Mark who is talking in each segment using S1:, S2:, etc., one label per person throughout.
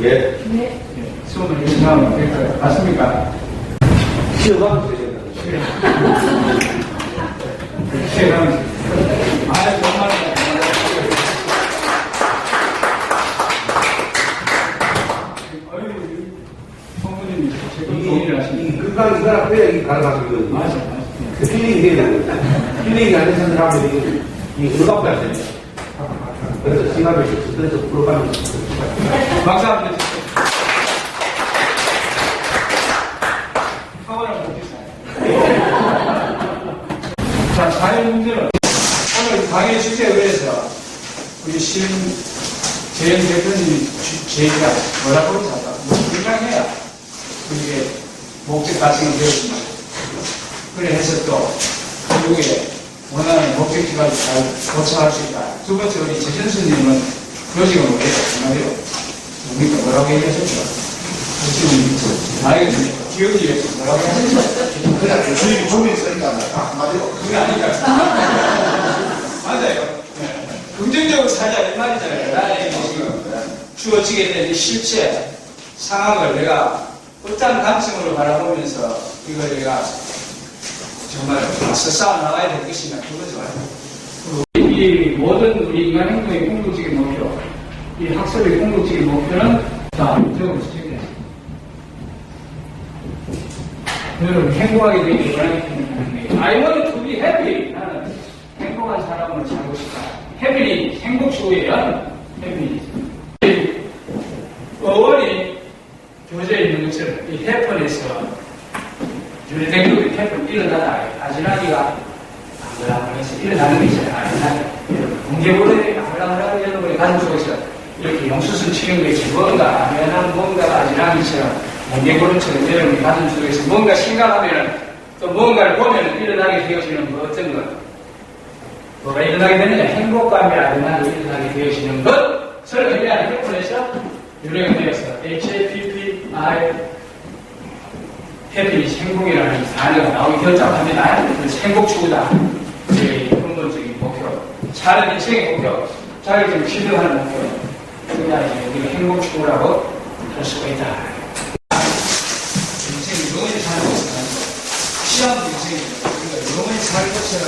S1: 예.
S2: 네. 수업을 이런 상황이 될까요? 맞습니까?
S1: 시험하면 되겠다.
S2: 시험하면 정말. 성부님이 제가 동의를 하십니다.
S1: 금방 이거랑 빼야 이 가능하거든요.
S2: 맞아.
S1: 힐링이 해야 되거든요. 힐링이 안 되는 사람들이 이 의갑도 안 됩니다. 그래서 시간을 스트레스 풀어가면서.
S2: 박수 한번 주세요. 사과를 못 주세요. 자, 사회 문제는 오늘 강의 주제에 의해서 우리 재현 대표님이 제의가 뭐라고 잡아? 건강해야 그게 목적 달성이 되었습니다. 그래 해서 또 결국에 원하는 목적지까지 잘 도착할 수 있다. 두 번째 우리 재전수님은 교직은 뭐예요? 한마디로 뭡니까? 뭐라고 얘기하셨죠? 나에게 기억이 위해서 뭐라고 하셨죠?
S1: 그냥 주입이 종이 있으니까 한마디로.
S2: 그게 아니라 맞아요. 네. 긍정적으로 살자 이 말이잖아요. 나에게 지금 주어지게 된 실제 상황을 내가 어떤 관점으로 바라보면서 이걸 내가 정말 맞서 싸워 나가야 될 것이냐 그거죠. 이 모든 우리 인간 행동의 궁극적인 목표, 이 학습의 궁극적인 목표는 자, 적어주시겠습니다. 여러분 행복하게 되기 원하기 때문에 I want to be happy. 나는 행복한 사람으로 살고 싶다. happy, 행복주의예요. happy. 어원이 교재에 있는 것처럼 이 해펀에서 유래된 해펀 일어나다 아지랑이가 아무랑해서 일어나는 게 있어요. 아지랑이. 공개보는 아무랑하고 여러분의 가슴 속에서 이렇게 용수술 치는 것이 뭔가 아련한 뭔가가 아지랑이처럼 공개보는처럼 여러분의 가슴 속에서 뭔가 생각하면은 또 뭔가를 보면은 일어나게 되어지는 뭐 어떤 것 뭐가 일어나게 되느냐 행복감이 아련하게 일어나게 되어지는 것을 의미하는 해펀에서 유래가 되어서 HAPPI 해피 행복이라는 단어가 나오기 되었다고 합니다. 그래서 행복추구다. 제 근본적인 목표. 사는 인생의 목표. 자기를 좀 실현하는 목표. 그러나 우리가 행복추구라고 할 수가 있다. 인생이 영원히 사는 것은 아니고 시험도 인생입니다. 우리가 영원히 살 것처럼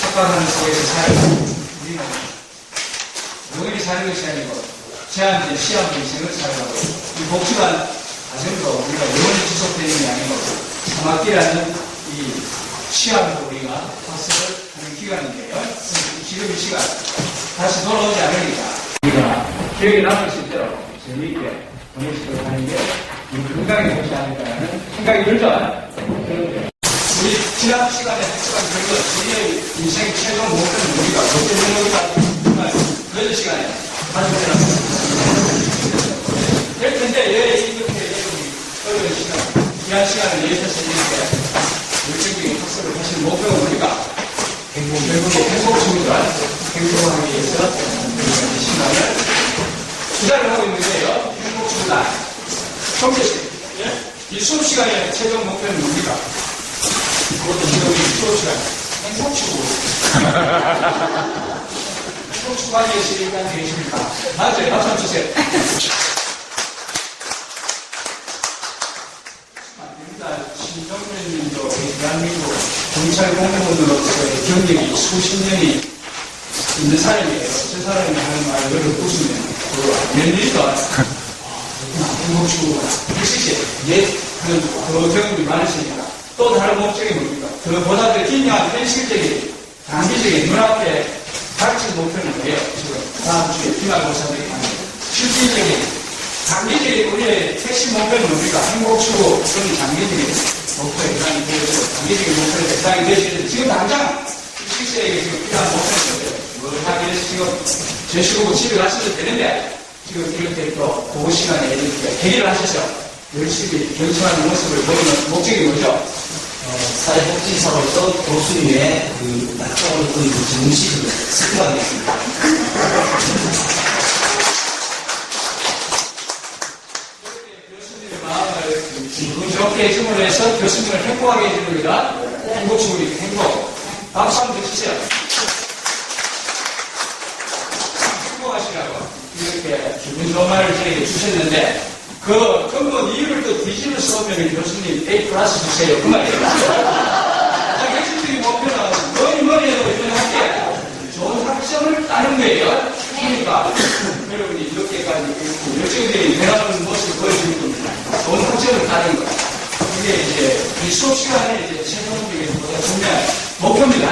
S2: 착각하는 속에서 살고 우리는 영원히 사는 것이 아니고 제한된 시험 인생을 살라고 이 복잡한 과정도 우리가 영원히 지속되는 게 아니고 사막기라는 이 시험으로 우리가 학습을 하는 기간인데요. 지금 이 시간 다시 돌아오지 않으니까 우리가 기억에 남을 수 있도록 재미있게 보낼 수 있도록 하는 게 건강에 좋지 않을까라는 생각이 들죠. 우리 지난 시간에 학습한 결과 우리의 인생 최종 목표는 우리가 어떤 목표가 정말 그런 시간에 가지고 될 텐데 왜 이렇게 어려운 시간, 귀한 시간을 내셔서 이렇게 열정적인 학습을 하시는 목표가 뭡니까? 결국에 행복주의가 행복하기 위해서 우리가 이 시간을 투자를 하고 있는데요. 행복주의다. 성재씨, 이 수업 시간의 최종 목표는 뭡니까? 그것도 지금 수업 시간. 행복주의. 행복주의가 되시니까 되십니까? 맞아요. 박수 한번 주세요. 신정면님도 대한민국 경찰 공무원으로서의 경력이 수십 년이 있는 사람이에요. 저 사람이 하는 말을 보시면 면밀도 행복주의가 역시 더 경험이 많으시니까 또 다른 목적이 뭡니까? 그보다 더 긴장한 현실적인 단기적인 눈앞에 닥칠 목표는 뭐예요? 지금 다음 주에 기말고사들이 하는 실질적인 장기적인 우리의 핵심 목표는 뭡니까? 행복추구 또는 장기적인 목표에 해당이 되어서 장기적인 목표에 해당이 되시는데 지금 당장 실세에게 지금 필요한 목표는 뭐예요? 뭘 하기 위해서 지금 제시고 집에 가셔도 되는데 지금 이렇게 또 그 시간에 이렇게 해결을 하셔서 열심히 경청하는 모습을 보이는 목적이 뭐죠?
S3: 사회복지사로서 교수님의 낙성을 그 정식을 습관하겠습니다.
S2: 기분 좋게 해줌으로 해서 교수님을 행복하게 해줍니다. 행복주의 행복. 박수 한번 주시죠. 행복하시라고. 이렇게 기분 좋은 말을 저에게 주셨는데, 그 근본 이유를 또 뒤집어 써오면 교수님 A 플러스 주세요. 그 말이에요. 핵심적인 목표는 뭐니 해도 유명하게 좋은 학점을 따는 거예요. 그러니까 여러분이 이렇게까지 열정적인 대화하는 모습을 보여주는 겁니다. 좋은 학점을 따는 거. 이게 이제 이 수업 시간에 이제 최종적인 보다 중요한 목표입니다.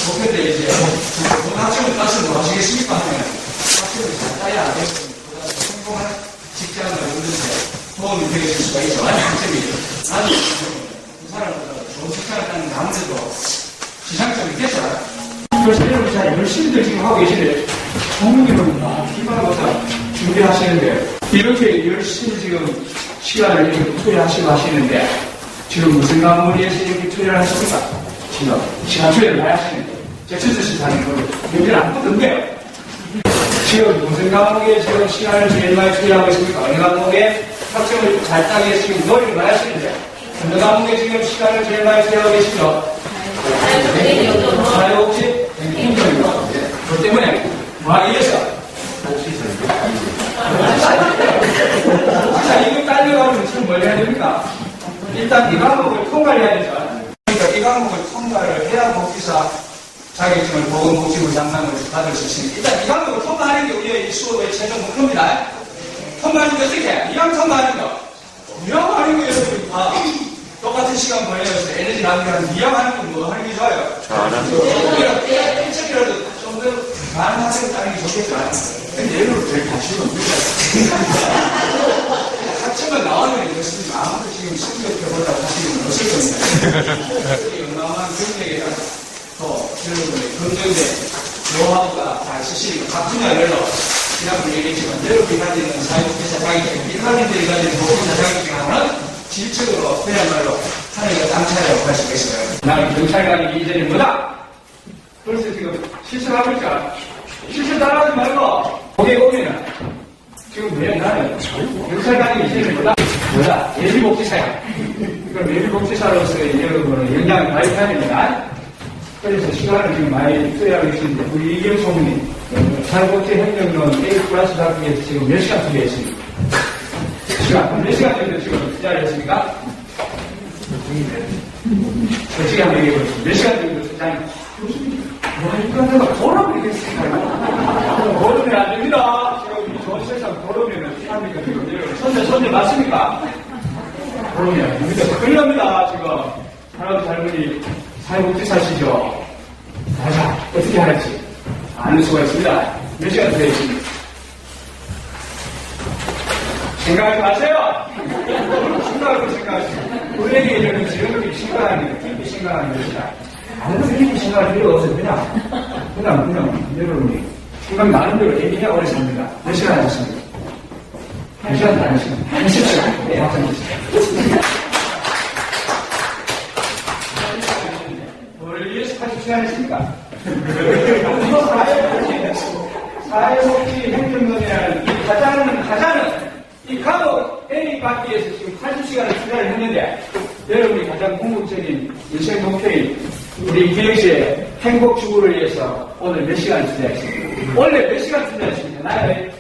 S2: 목표인데 이제 좋은 학점을 따서 뭐 하시겠습니까 하면 학점을 잘 따야 보다 성공한 직장을 얻는데 도움이 되게 될 수가 있죠. 학점이 아주 그 사람보다 좋은 직장을 따는 게 아무래도 지상적이겠죠. 그래서 여러분 잘 열심히들 지금 하고 계시는데 전문기는 기발하고서 준비하시는데 이렇게 열심히 지금 시간을 이렇게 투여하시고 하시는데 지금 무슨 과목에서 이렇게 투여를 하십니까? 지금 시간 투여를 많이 하시는데 제출서 시사하는 거를 여기는 안 붙던데요. 지금 무슨 과목에 지금 시간을 제일 많이 투여하고 있습니까? 어느 과목에 학점을 잘 따기 위해서 지금 노력을 많이 하시는데 어느 과목에 지금 시간을 제일 많이 투여하고 계시죠? 사회복지 행정입니다. 그렇기 때문에 뭐하기 위해서 자, 이거 딸려가면 지금 뭘 해야 됩니까? 일단 이 과목을 통과를 해야 되죠. 그러니까 이 과목을 통과를 해야 복지사 자격증을 보건복지부 장관을 받을 수 있으니까 일단 이 과목을 통과하는 게 우리의 이 수업의 최종 목표입니다. 통과하는 게 어떻게? 이왕 통과하는 거. 이왕 하는 거 여러분이 다 똑같은 시간 보내면서 에너지 낭비하는 이왕 하는 건 뭐 하는 게 좋아요? 조금이라도, 일찍이라도 좀 더 많은 학생을 따는 게 좋겠지만 근데 얘를 별 관심이 없는데 학점만 나오면 교수님 아무도 지금 성적표보다 관심이 없을 겁니다. 어마어마한 경력에 또 여러분의 긍정된 노하우가 잘 쓰시는 각 분야별로 지난번 얘기했지만 여러분이 가지는 사회복지사 자격증, 일반인들이 가지는 복지사 자격증하고는 질적으로 그야말로 하늘과 땅 차이라고 할 수가 있어요. 나는 경찰관이 이전이 뭐다? 그래서 지금 실수하고 있잖아. 실수 따라하지 말고 거기에 오면은 지금 왜 나는 경찰관이 이전이 뭐다? 예비복지사야. 그럼 예비복지사로서의 여러분은 영향을 발휘해야 됩니다. 그래서 시간을 지금 많이 투여하고 계시는데 우리 이경 소문이 사회복지 행정론 A 플러스 학교에서 지금 몇 시간 투여했습니까? 몇 시간 정도 지금 투자를 했습니까? 몇 시간 얘기해보겠습니다. 몇 시간 정도 투자를 이거 돌아오면 되겠습니까? 돌아오면 안 됩니다. 지금 이 좋은 세상 돌아오면 합니까? 지금 손재 맞습니까? 돌아오면 안 됩니다. 큰일 납니다. 지금 할아버지 할머니 사회복지사시죠? 자, 어떻게 할지 아는 수가 있습니다. 몇 시간 투자했습니까? 생각하지 마세요. 생각하고 생각하시고 우리에게 이르는 지금까지 심각한 일, 깊이 심각한 것이다. 아무도 깊이 심각할 필요가 없어요. 그냥 여러분이 생각 나는 대로 얘기해 오래 삽니다. 몇 시간 하셨습니까? 1시간도 안 하시면 30시간. 네, 학생님. 뭘 위해서 80시간 했습니까? 사회복지 행정론이라는 이 가자는 이 과목 A 받기 위해서 지금 80시간을 투자를 했는데 여러분이 가장 궁극적인 인생 목표인 우리 기영시의 행복 주부를 위해서 오늘 몇 시간 투자했습니까? 원래 몇 시간 투자했습니까? 나의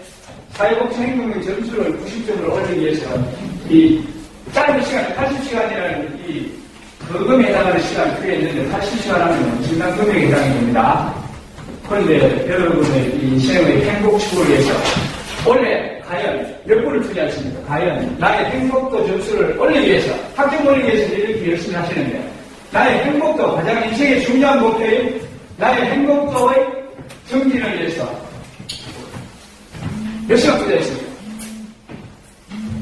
S2: 사회복지 행정론 점수를 90점으로 올리기 위해서 이 짧은 시간, 80시간이라는 이 거금에 해당하는 시간을 투자했는데 80시간 하면 엄청난 금액에 해당이 됩니다. 그런데 여러분의 이 인생의 행복 주부를 위해서 원래 과연 몇 분을 투자했습니까? 과연 나의 행복도 점수를 올리기 위해서 학점 올리기 위해서 이렇게 열심히 하시는데 나의 행복도 가장 인생의 중요한 목표인 나의 행복도의 정진을 위해서 몇 시간 투자했습니까?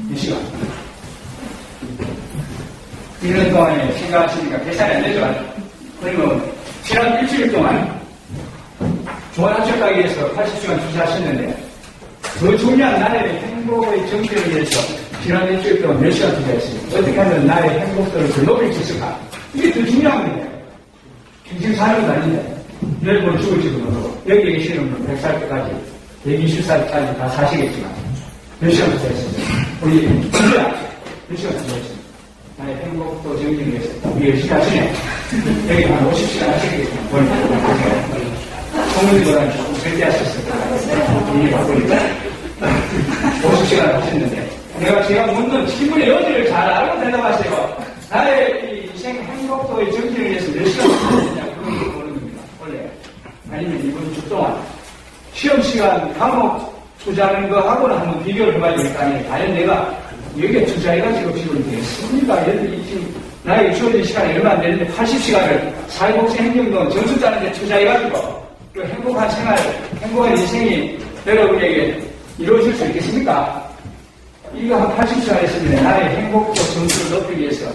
S2: 몇 시간? 1년 동안에 생각하시니까 계산이 안 되죠? 그러면 지난 일주일 동안 좋은 학점 가기 위해서 80시간 투자하셨는데 더 중요한 나의 행복의 정체를 위해서 지난 일주일 동안 몇 시간 투자했습니까? 어떻게 하면 나의 행복도를 더 높일 수 있을까? 이게 더 중요한 거예요. 평생 사는 건 아닌데 내일 모레 죽을지도 모르고 여기 계시는 분 100살 때까지 120살까지 다 사시겠지만 몇 시간 투자했습니까? 우리 진짜 몇 시간 투자했습니까? 나의 행복도 정리를 위해서 우리 열심히 하시네. 여기 한 50시간 하시겠지만 본인보다는 조금 절대 하셨을 거예요. 이게 바쁘니까 제가 묻는 질문의 여지를 잘 알고 대답하세요. 나의 이 인생 행복도의 정신을 위해서 몇 시간 쓰느냐, 그런 걸 보는 겁니다. 원래. 아니면 이번 주 동안. 시험 시간, 과목 투자하는 거 하고는 한번 비교를 해봐야 될 거 아니에요. 과연 내가 여기에 투자해가지고 지금 되겠습니까? 지금 나에게 주어진 시간이 얼마 안 되는데 80시간을 사회복지 행정동 점수 따는데 투자해가지고 그 행복한 생활, 행복한 인생이 여러분에게 이루어질 수 있겠습니까? 이거 한 80시간 했으면 나의 행복도 점수를 높이기 위해서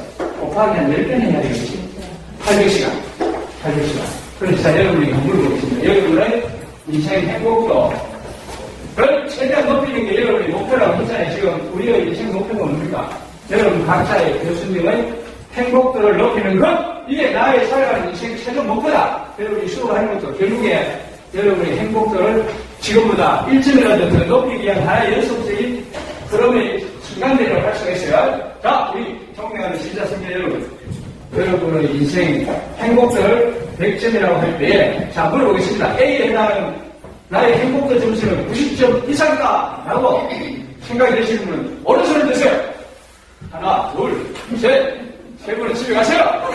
S2: 곱하기 한 10배 해야 되겠지. 800시간. 800시간. 그래서 여러분에게 물어보겠습니다. 여러분의 인생 행복도를 최대한 높이는 게 여러분의 목표라고 했잖아요. 지금 우리의 인생 목표가 뭡니까? 여러분 각자의 교수님의 행복도를 높이는 것, 이게 나의 살아가는 인생 최종 목표다. 여러분이 수업을 하는 것도 결국에 여러분의 행복도를 지금보다 1점이라도 더 높이기 위한 하나의 연속적인 그럼의 순간들이라고 할 수가 있어요. 자, 우리 존경하는 신자선교 여러분, 여러분의 인생 행복도를 100점이라고 할 때, 자, 물어보겠습니다. A에 해당하는 나의 행복도 점수는 90점 이상이다 라고 생각이 되시는 분은 어느 손을 드세요? 하나, 둘, 셋, 세 분은 집에 가세요.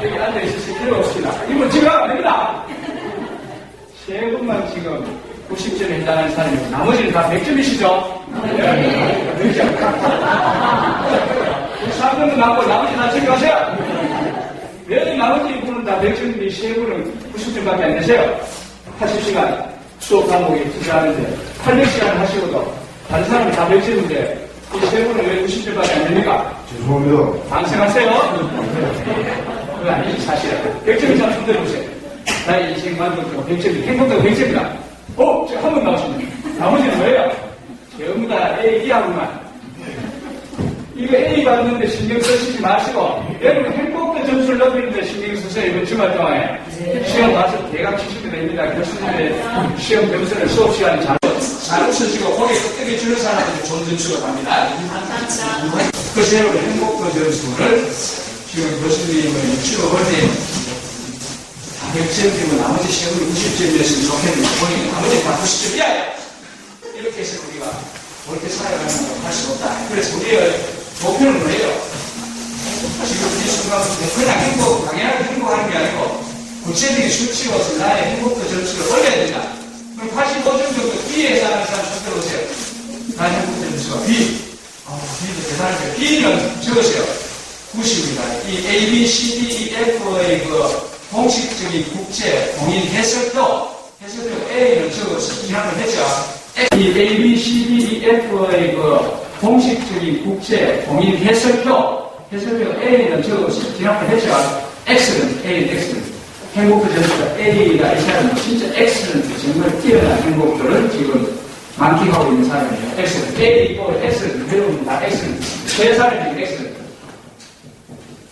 S2: 여기 앉아있으실 필요가 없습니다. 이분 집에 가면 됩니다. 세 분만 지금 90점에 해당하는 사람이고 나머지는 다 100점이시죠? 네. 100점. 3분은 남고 나머지 다 집에 가세요. 왜 나머지 분은 다 100점인데 세 분은 90점밖에 안 되세요? 80시간 수업 과목에 투자하는데 800시간을 하시고도 다른 사람은 다 100점인데 이 세 분은 왜 90점밖에 안 됩니까?
S1: 죄송합니다.
S2: 방생하세요? 그건 아니지, 사실은. 100점 이상 손 들어보세요. 나의 인생 만족도가 100점이, 행복도가 100점이다. 지금 한 번 나오십니다. 나머지는 뭐예요? 전부 다 A, B하고만. 이거 A 받는데 신경 쓰시지 마시고, 여러분 행복도 점수를 높이는데 신경 쓰세요. 이번 주말 동안에. 시험 봐서 대강 70도 됩니다. 교수님의 시험 점수는 수업 시간에 잘 웃으시고, 거기 끝까지 주는 사람한테 좋은 점수가 갑니다. 그래서 여러분 행복도 점수를 지금 교수님의 유치로 볼 때, 100점이면 나머지 시험은 90점이었으면 좋겠는데, 본인은 나머지 다 90점이야! 이렇게 해서 우리가 옳게 살아가는 걸 할 수 없다. 그래서 우리의 목표는 뭐예요? 지금 이 순간부터 그냥 행복, 당연하게 행복하는 게 아니고, 구체적인 수치로서 나의 행복도 점수를 올려야 된다. 그럼 85점 정도 B에 해당하는 사람 손들어 오세요. 나의 행복도 점수가 B. B도 대단하죠. B는 적으세요. 90입니다. 이 A, B, C, D, E, F의 그 공식적인 국제 공인 해설표 A는 적어서 기한을 했죠. 이 A, B, C, D, E, F의 그 공식적인 국제 공인 해설표 A는 적어서 기한을 했죠. X는 A는 X는 행복도 점수가 A가 이 사람은 진짜 X는 정말 뛰어난 행복도를 지금 만끽하고 있는 사람이에요. X는 A, X는 여러분 다 X는 세 사람이 X는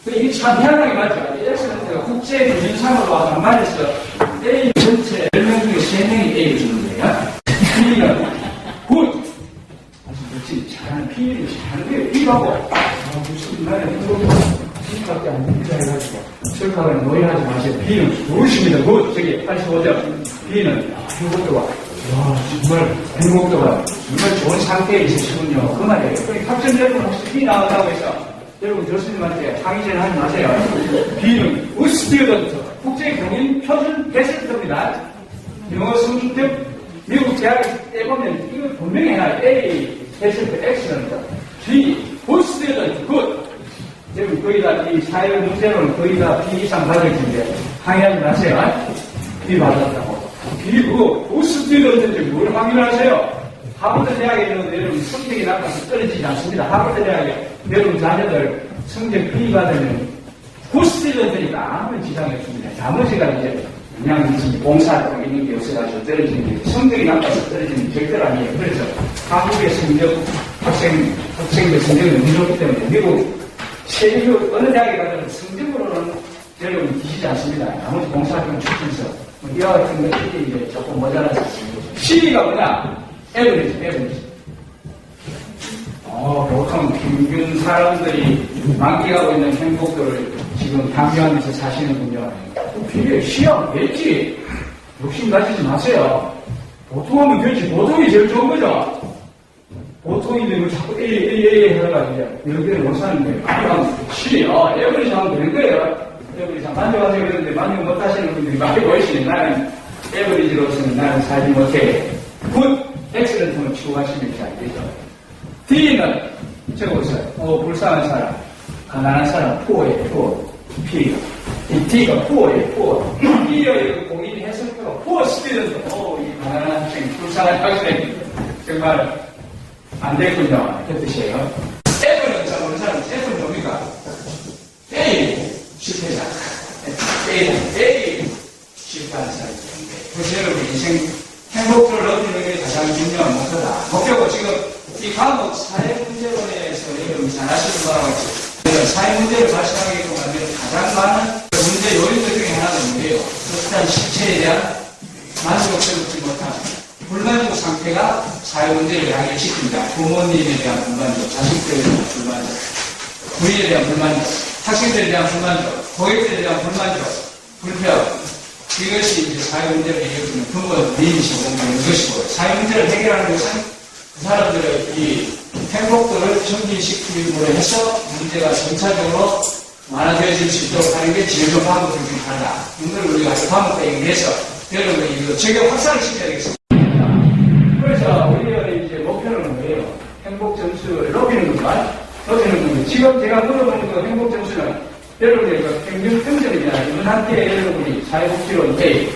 S2: 이게 참 희한하게 맞죠? X는 국제 기준상으로 한 말에서 A 전체 10명 중에 3명이 A를 주는 거예요. B는 굿! 아주 그렇지. 잘하는 B를 잘하는 거예요. B하고 무슨 말에 B밖에 안 됩니다 해가지고 철학을 노예하지 마세요. B는 굿입니다. 굿! 저기 85점. B는 행복도가 정말 행복도가 정말 좋은 상태에 있으시군요. 그 말이에요. 그러니까 학생 여러분 혹시 B 나온다고 해서 여러분 교수님한테 항의제를 하지 마세요. B는 우스피어던트 국제경인 표준 테스트입니다. 영어 성적 미국 대학 때 보면 이거 분명히 해놔요. A 테스트 X는 B 우스피어던트 굿. 여러분 거의 다 이 사회 문제로는 거의 다 B 이상 받을 텐데 항의하지 마세요. B 받았다고. B 우스피어던트 뭘 항의를 하세요? 하버드 대학에 있는 여러분 성적이 낮아서 떨어지지 않습니다. 하버드 대학에 여러분 자녀들 성적 B 받으면 굿스튜던트니까 아무런 지장이 없습니다. 나머지가 이제 그냥 봉사하고 있는 게 없어가지고 떨어지는 게 성적이 낮아서 떨어지는 게 절대로 아니에요. 그래서 한국의 성적 학생들 성적이 너무 좋기 때문에 미국 세계 어느 대학에 가든 성적으로는 여러분 뒤지지 않습니다. 나머지 봉사활동 출신서 이와 같은 것들이 이제 조금 모자라서 C가 뭐냐? 에브리지. 보통 평균 사람들이 만끽하고 있는 행복도를 지금 강요하면서 사시는군요. 필요해. 시험 됐지. 욕심 가지지 마세요. 보통 하면 됐지. 보통이 제일 좋은 거죠. 보통인들은 자꾸 A 하다가 이제 여기를 못 사는데, 에버리지 하면 되는 거예요. 에버리지 만족하세요 그러는데 만족 못 하시는 분들이 많이 보이시네. 나는 에버리지로서는 나는 살지 못해. 굿, 엑셀런트만 치고 가시면 잘 되죠. D는 적어보세요. 불쌍한 사람, 가난한 사람, 포어예요, 포어. P. 이 D가 포어예요, 포어. B의 공인이 해석표가 포어 스튜던트. 이 가난한 학생, 불쌍한 학생. 정말 안 됐군요. 그 뜻이에요. F는 자, 모르는 사람, F는 뭡니까? A. 실패자. A. 실패하는 사람입니다. 그래서 여러분, 인생 행복을 얻는 게 가장 중요한 목표다. 목표고 지금 이 과목 사회문제론에서 여러분이 잘 아시는 바와 같이 사회문제를 발생하게끔 만드는 가장 많은 문제 요인들 중에 하나는 뭐예요? 일단 실체에 대한 만족을 얻지 못한 불만족 상태가 사회문제를 야기시킵니다. 부모님에 대한 불만족, 자식들에 대한 불만족, 부인에 대한 불만족, 학생들에 대한 불만족, 고객들에 대한 불만족, 불평. 이것이 이제 사회문제를 해결하는 근본이시고 이것이고, 사회문제를 해결하는 것은 그 사람들의 이 행복도를 증진시킴으로 해서 문제가 점차적으로 완화되어질 수 있도록 하는 게 진료 방법 중에 하나다. 이걸 우리가 방법에 의해서 여러분이 이거 적용 확산을 시켜야 되겠습니다. 그래서 우리가 이제 목표는 뭐예요? 행복 점수를 높이는 것만 높이는 겁니다. 지금 제가 물어보는 그 행복 점수는 여러분의 그 평균 평점이잖아요. 이번 학기에 여러분이 사회복지론 A,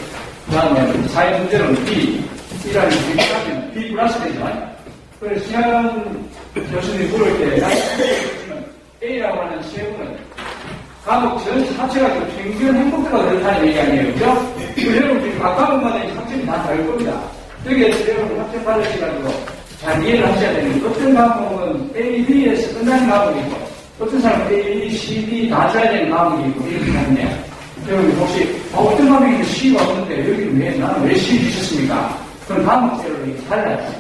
S2: 그 다음에 사회문제론 B, B라는 B까지는 B 플러스 되지만, 그래서 신한 교수님이 물을 때, A라고 하는 시험은 과목 전체 합쳐가지고 평균 행복도가 그렇다는 얘기 아니에요. 그죠? 여러분 지금 각 과목마다 학점이 다 다를 겁니다. 여기에서 여러분 학점 받으셔가지고 잘 이해를 하셔야 되는 게, 어떤 과목은 A, B에서 끝나는 과목이고, 어떤 사람은 A, C, D 다 써야 되는 과목이 있고, 이렇게 하는데, 여러분 혹시, 어떤 과목이 C가 없는데, 여기는 나는 왜 C 주셨습니까? 그럼 과목별로 이렇게 달라요.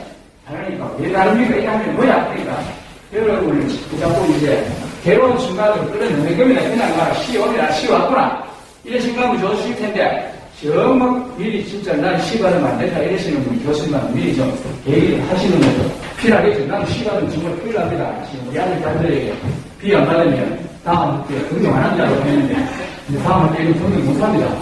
S2: 다르니까. 왜 다릅니까? 이렇게 하면 뭐야? 그러니까, 여러분을 자꾸 이제, 괴로운 순간을 끌어내는 겁니다. 그냥 가, C 오리라, C 왔구나. 이런 생각이 좋으실 텐데, 정말 미리 진짜 난 C 받으면 안 된다. 이러시는 분이 교수님한테 미리 좀 얘기를 하시는 것도 필요하겠죠. 난 C 받으면 정말 큰일 납니다. 지금 우리 아들들에게 B 안 받으면 다음 학기에 등록 안 한다고 했는데, 다음 학기에는 등록 못 합니다.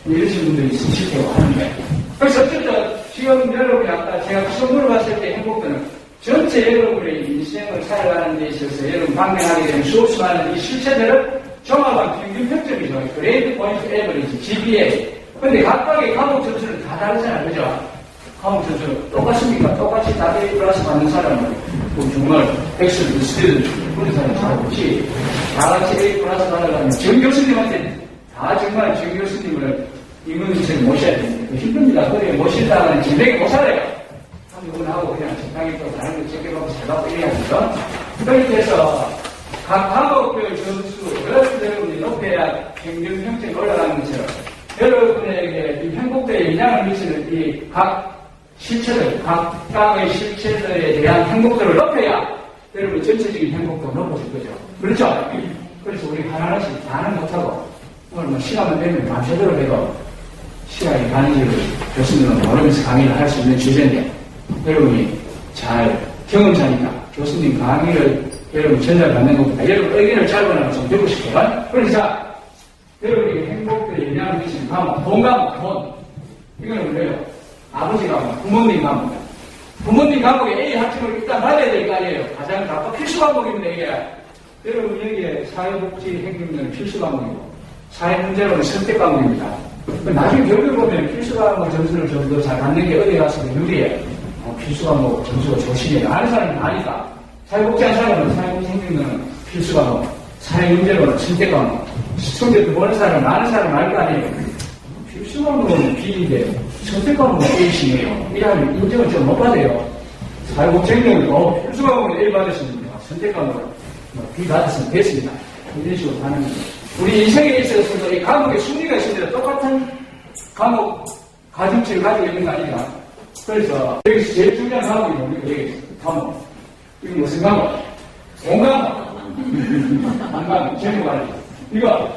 S2: 이러시는 분들이 있으시다고 하는데. 그래서 어쨌든 지금 여러분이 아까 제가 시험 물어봤을 때 행복도는 전체 여러분의 인생을 살아가는 데 있어서 여러분 방명하게 된 수없이 많은 이 실체들을 종합한 평균 평점이죠. 그레이드 포인트 에버리지, GPA. 근데 각각의 과목 점수는 다 다르잖아요. 그죠? 과목 점수 똑같습니까? 똑같이 다 A 플러스 받는 사람은 정말 엑셀 스튜던트 그런 사람 잘 없지. 다 같이 A 플러스 받아가면 정 교수님한테 다 정말 정 교수님을 임원실에 모셔야 됩니다. 힘듭니다. 그래 모신다는 진작에 못 살아요. 한번 하고 그냥 적당히 또 다른 거 챙겨가고 잘 받고 이래야죠. 그렇게 해서 각 과목별 점수 여러분들이 높여야 평균 평점이 올라가는 것처럼 여러분에게 이 행복도에 영향을 미치는 이 각 실체들, 각각의 실체들에 대한 행복도를 높여야 여러분 전체적인 행복도가 높아질 거죠. 그렇죠? 그래서 우리 하나하나씩 다는 못하고 오늘 뭐 시간만 되면 밤새도록 해도 시간이 가는지를 교수님은 모르면서 강의를 할 수 있는 주제인데 여러분이 잘 경험자니까 교수님 강의를 여러분 전달받는 것보다 여러분 의견을 짧거나 좀 듣고 싶어요. 그래서 여러분에게 행복도에 영향을 미치는 과목, 돈 과목, 돈. 이거는 뭐예요? 아버지 과목, 부모님 과목. 부모님 과목에 A 학점을 일단 받아야 될 거 아니에요. 가장 필수 과목입니다, 이게. 여러분 여기에 사회복지 행정은 필수 과목이고 사회문제로는 선택 과목입니다. 나중에 결국에 보면 필수 과목 점수를 좀 더 잘 받는 게 어디 가서도 유리해. 필수 과목 점수가 좋으시네요. 아는 사람은 아니까. 사회복지하는 사람은 사회복지 행정은 필수 과목, 사회문제로는 선택 과목. 시청자들 보는 사람은 아는 사람은 알 거 아니에요. 필수 과목은 B인데 선택 과목은 A시네요. 이러면 인정을 좀 못 받아요. 사회복지 행정은 필수 과목은 A 받으시는데 선택 과목은 B 받았으면 됐습니다. 이런 식으로 하는 거죠. 우리 인생에 있어서도 이 과목의 순위가 있습니다. 똑같은 과목 가중치를 가지고 있는 거 아니라. 그래서 여기서 제일 중요한 과목이 뭡니까? 여기 과목. 이거 무슨 과목? 공과목. 공과목. 제목 말이죠. 이거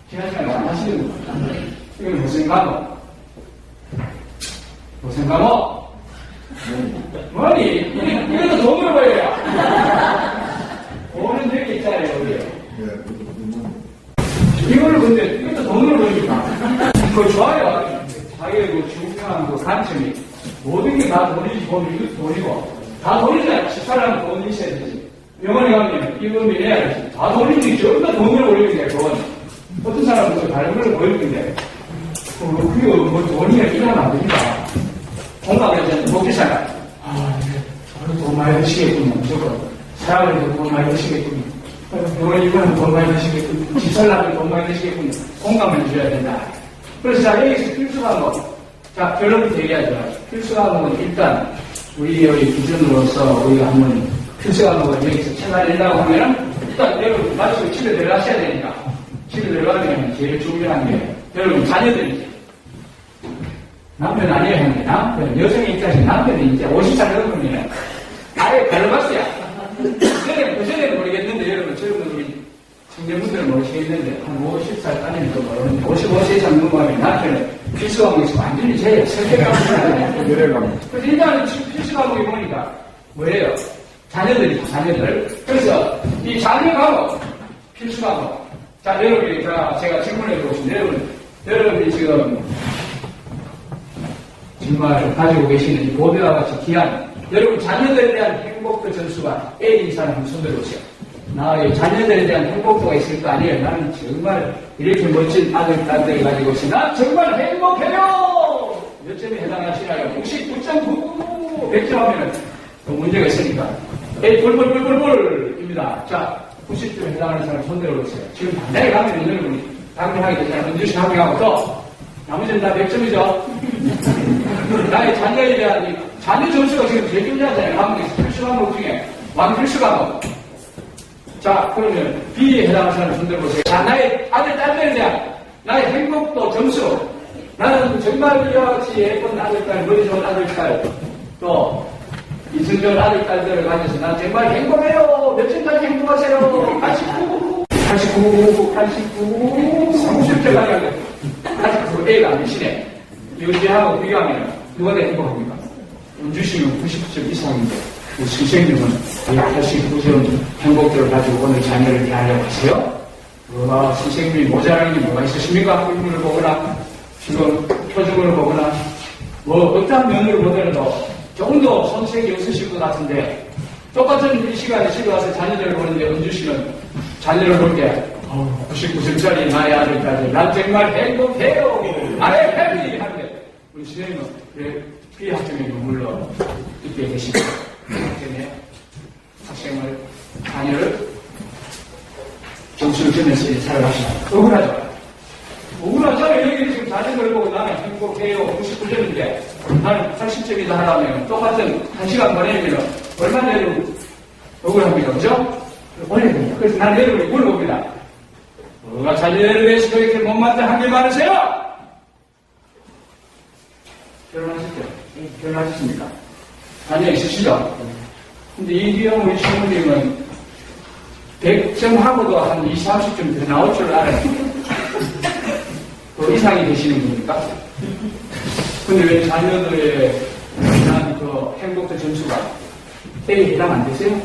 S2: 지난 시간에 안 하시는 겁니다. 이건 무슨 과목? 무슨 과목? 뭐니? 이것도 돈으로 벌어요. 돈은 되게 있잖아요, 우리. 이거를 근데, 이것도 돈으로 벌니까. 그거 좋아요. 자기의 그 중요한 그 관점이. 모든 게 다 돈이지, 이것도 돈이고. 다 돈이잖아요. 집사람 돈 있어야 되지. 병원에 가면 이건 내야 되지. 다 돈이지. 전부 다 돈으로 벌리는 거야, 그건. 어떤 사람은 또 다른 걸 벌리는데. 그게 뭐 돈이야, 일하면 안 됩니다. 공감을 먹기잖아. 돈 많이 드시겠군요. 무조건. 사람을 돈 많이 드시겠군요. 병원 입원하면 돈 많이 드시겠군요. 집살라면 돈 많이 드시겠군요. 공감을 줘야 된다. 그래서 자, 여기서 필수 과목. 자, 결론부터 얘기하죠. 필수 과목은 일단 우리의 기준으로서 우리가 한번 필수 과목을 여기서 찾아낸다고 하면은 일단 여러분 마치고 집에 들어가셔야 되니까 집에 들어가면 제일 중요한 게 여러분 자녀들이지. 남편 아니에요, 형님. 남편, 여성의 입장에서 남편이 이제 50살 넘으면 아예 갈라봤어요. 그전에는 모르겠는데, 여러분, 젊은 우리 청년분들은 모르시겠는데, 한 50살 따지면 또 모르는데, 55세 이상 넘어가면 남편은 필수 과목이 완전히 제일 설계과목이잖아요. 그래서 일단은 필수 과목이 뭐니까, 뭐예요? 자녀들이죠, 자녀들. 그래서 이 자녀 과목, 필수 과목. 자, 여러분이, 제가 질문해 보겠습니다. 여러분이 지금, 정말 가지고 계시는 이 보배와 같이 귀한 여러분 자녀들에 대한 행복도 점수가 A인 사람 손들어 보세요. 나의 자녀들에 대한 행복도가 있을 거 아니에요. 나는 정말 이렇게 멋진 아들, 딸들을 가지고 있어. 난 정말 행복해요! 몇 점에 해당하시나요? 99.99 100점 하면 문제가 있으니까. A 뿔뿔뿔뿔뿔입니다. 자, 90점에 해당하는 사람 손들어 보세요. 지금 단단히 가면 여러분이 당연하게 되잖아요. 은주씨 한 명하고 또 나머지는 다 100점이죠. 나의 자녀에 대한 자녀 점수가 지금 제일 중요하잖아요. 과목에서 필수 과목 중에 완필수 과목. 자, 그러면 B에 해당하는 사람 손들어 보세요. 자, 나의 아들, 딸들에 대한 나의 행복도 점수. 나는 정말 이와 같이 예쁜 아들, 딸, 머리 좋은 아들, 딸, 또 이승 좋은 아들, 딸들을 가져서 난 정말 행복해요. 몇 점까지 행복하세요? 89, 30점 가져가요. 89, A가 아니시네. 유지하고 비교하면 누가 더 행복합니까? 은주씨는 90점 이상인데 선생님은 89점 행복도를 가지고 오늘 자녀를 대하려고 하세요? 선생님이 모자라는 게 뭐가 있으십니까? 인물을 보거나 지금 표정을 보거나 뭐 어떠한 면으로 보더라도 조금 더 손색이 없으실 것 같은데 똑같은 이 시간에 집에 와서 자녀들을 보는데 은주씨는 자녀를 볼 때 99점짜리 나의 아들까지 난 정말 행복해요. 아예 해피 하는데 우리 선생님은 왜 비학점에 머물러 있게 계십니까? 때문에 학생을 자녀를 점수를 주면서 살아가시나 억울하죠. 억울하잖아요. 여기 지금 자녀들 보고 나는 행복해요 99점인데 나는 80점이다 하라면 똑같은 1시간 보내면 얼마나 여러분 억울합니까? 그죠? 보내야 됩니다. 그래서 나는 여러분이 물어봅니다. 뭐가 자녀를 위해서 이렇게 못마땅한 게 많으세요? 결혼하셨죠? 결혼하셨습니까? 자녀 있으시죠? 근데 이기영 우리 친구님은 100점 하고도 한 20, 30점 더 나올 줄 알아요. 더 이상이 되시는 겁니까? 근데 왜 자녀들의 대한 그 행복도 점수가 A에 해당 안 되세요?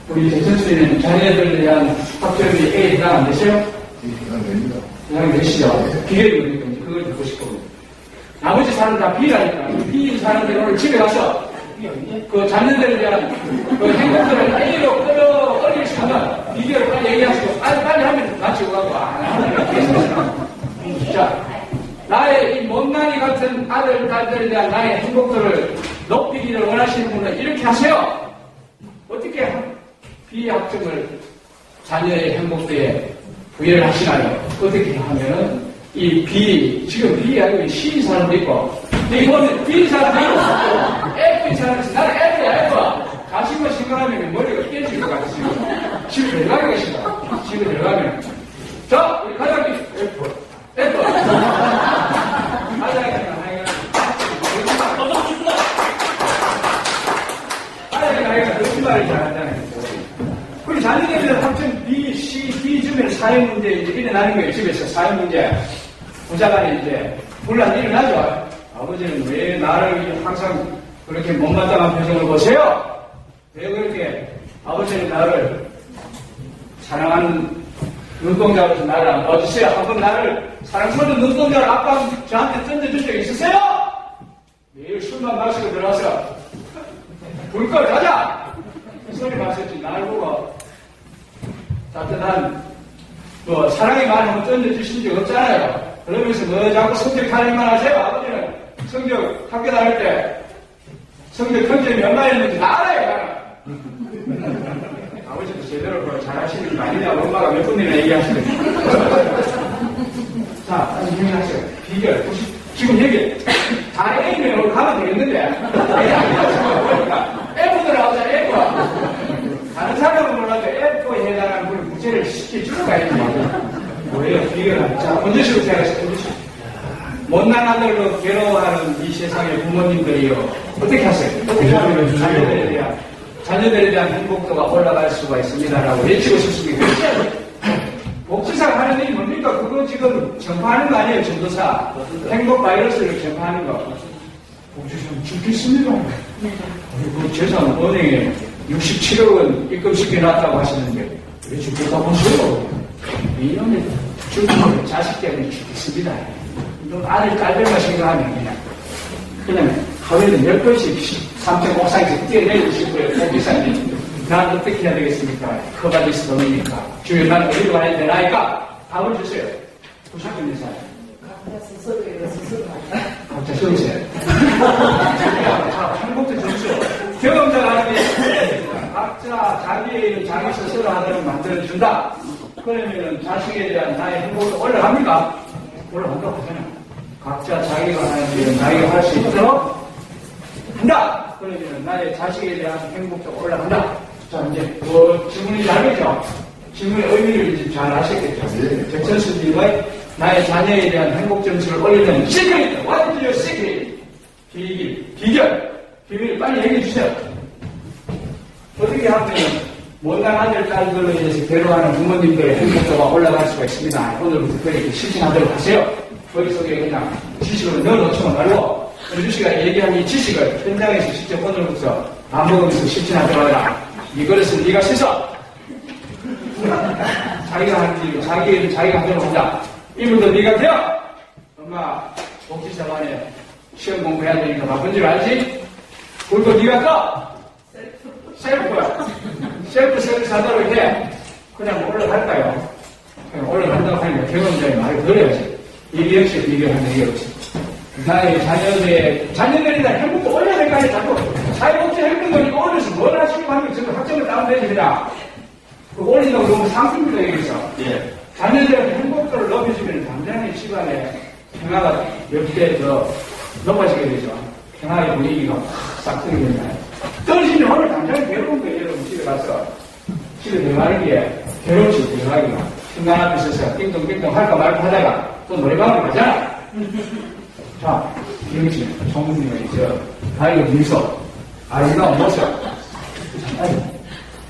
S2: 우리 대선수님은 자녀들에 대한 학점이 A에 해당 안 되세요? 해당 되시죠? 비교를 보니까 그걸 듣고 싶거든요. 나머지 사람은 다 B라니까. B인 사람들은 오늘 집에 가서 그 자녀들에 대한 그 행복들을 A로 끌어올릴 수 있는 비교를 빨리 얘기하시고 빨리 하면 마치고 가고 안 하는 자, 나의 이 못난이 같은 아들, 딸들에 대한 나의 행복들을 높이기를 원하시는 분은 이렇게 하세요. 어떻게 비학점을 자녀의 행복도에 부여를 하시나요? 어떻게 하면은 이 B, 지금 B이 아니고 C인 사람도 있고, 이거는 B인 사람도 있고, F인 사람도 있고, 나는 F야, F. 자신만 생각하면 머리가 깨질 것 같아, 지금. 집에 들어가게 계시다. 집에 들어가면. 자, 우리 과장님, F. F. 과장님, 거짓말을 잘하잖아요. 우리 자녀들은 학점 B, C, D쯤에 사회 문제 이제 일어나는 거예요. 집에서 사회 문제. 부자간에 이제 혼란이 일어나죠. 아버지는 왜 나를 항상 그렇게 못마땅한 표정을 보세요? 왜 그렇게 아버지는 나를 사랑하는 눈동자로서 나를 안 봐주세요? 한번 나를 사랑스러운 눈동자를 아빠 저한테 던져준 적 있으세요? 매일 술만 마시고 들어와서 불걸 가자! 이 소리 마셨지. 나를 보고 따뜻한 사랑의 말 한번 던져주신 적 없잖아요. 그러면서 자꾸 성적 타령만 하세요. 아버지는 성적 학교 다닐 때 성적 평점이 얼마였는지 다 알아요. 아버지도 제대로 잘하시는 거 아니냐고 엄마가 몇 번이나 얘기하시는데. 자, 다시 얘기하세요. 비결. 지금 얘기 다 A면 가면 되겠는데 F 들어가자. F. 다른 사람은 몰라도 F에 해당하는 걸 무죄를 시켜주러 가야지. 뭐예요? 비결은. 자, 먼저시로 생각하세요. 못난 아들로 괴로워하는 이 세상의 부모님들이요. 어떻게 하세요? 어떻게 하면 자녀들에 대한 행복도가 올라갈 수가 있습니다라고 외치고 싶습니다. 복지사가 하는 일이 뭡니까? 그거 지금 전파하는 거 아니에요? 전도사. 행복 바이러스를 전파하는 거. 복지사는 죽겠습니다. 그리고 재산 은행에 67억 원 입금시켜놨다고 하시는데 왜 죽겠다고 하세요? 이놈의 죽으면 자식 때문에 죽겠습니다. 아들 딸들만 생각하면 그냥 하루에도 몇 번씩 3층 옥상에서 뛰어내리고 싶어요. 복지사님. 난 어떻게 해야 되겠습니까? 커바디스 돈이니까. 주여 나는 어디로 가야 되나이까? 답을 주세요. 부탁드립니다, 사람. 각자 서주세요. 한국도 점수. 경험자가 하는 게 각자 자기의 일을 자기 스스로 하도록 만들어준다. 그러면 자식에 대한 나의 행복도 올라갑니까? 올라간다고 하잖아. 각자 자기가 하는 일은 자기가 할 수 있도록 한다. 그러면 나의 자식에 대한 행복도 올라간다. 자, 이제 질문이 다르죠? 질문의 의미를 이제 잘 아시겠죠? 백선수님의 나의 자녀에 대한 행복 점수를 올리는 시크릿! What is your secret? 비밀 빨리 얘기해 주세요. 어떻게 하면 못난 아들, 딸들로 인해서 괴로워하는 부모님들의 행복도가 올라갈 수가 있습니다. 오늘부터 그렇게 실천하도록 하세요. 머릿속에 그냥 지식을 넣어놓지 말고 은주 씨가 얘기한 이 지식을 현장에서 직접 오늘부터 밥 먹으면서 실천하도록 하라. 이 그릇은 네가 씻어. 자기가 하는 일을 자기 일을 자기가 하도록 하자. 이분도 네가 되어. 엄마 복지사관에 시험 공부해야 되니까 바쁜 줄 알지? 불도 네가 꺼. 셀프야. 셀프 하도록 해. 그냥 올라갈까요? 그냥 올라간다고 하니까 경험자의 말을 들어야지. 이게 역시 비교하는 게 없지. 나의 자녀들이 다 행복도 올려야 될 거 아니야, 자꾸. 사회복지 행복도니까 올려서 뭘 하시려고 하면 지금 학점을 따면 되지, 그냥. 올린다고 너무 상습니다, 여기서. 예. 자녀들의 행복도를 높여주면 당장의 집안에 평화가 몇 배 더 높아지게 되죠. 평화의 분위기가 싹 트게 된다. 떨어지면 오늘 당장 괴로운 거예요, 여러분. 집에 가서. 집에 들어가는 게 괴롭지, 들어가기가. 현관 앞에 서서 띵동띵동 할까 말까 하다가 또 노래방으로 가잖아. 자, 기영씨, 총무님의 다이거 미소, 아름다운 모습.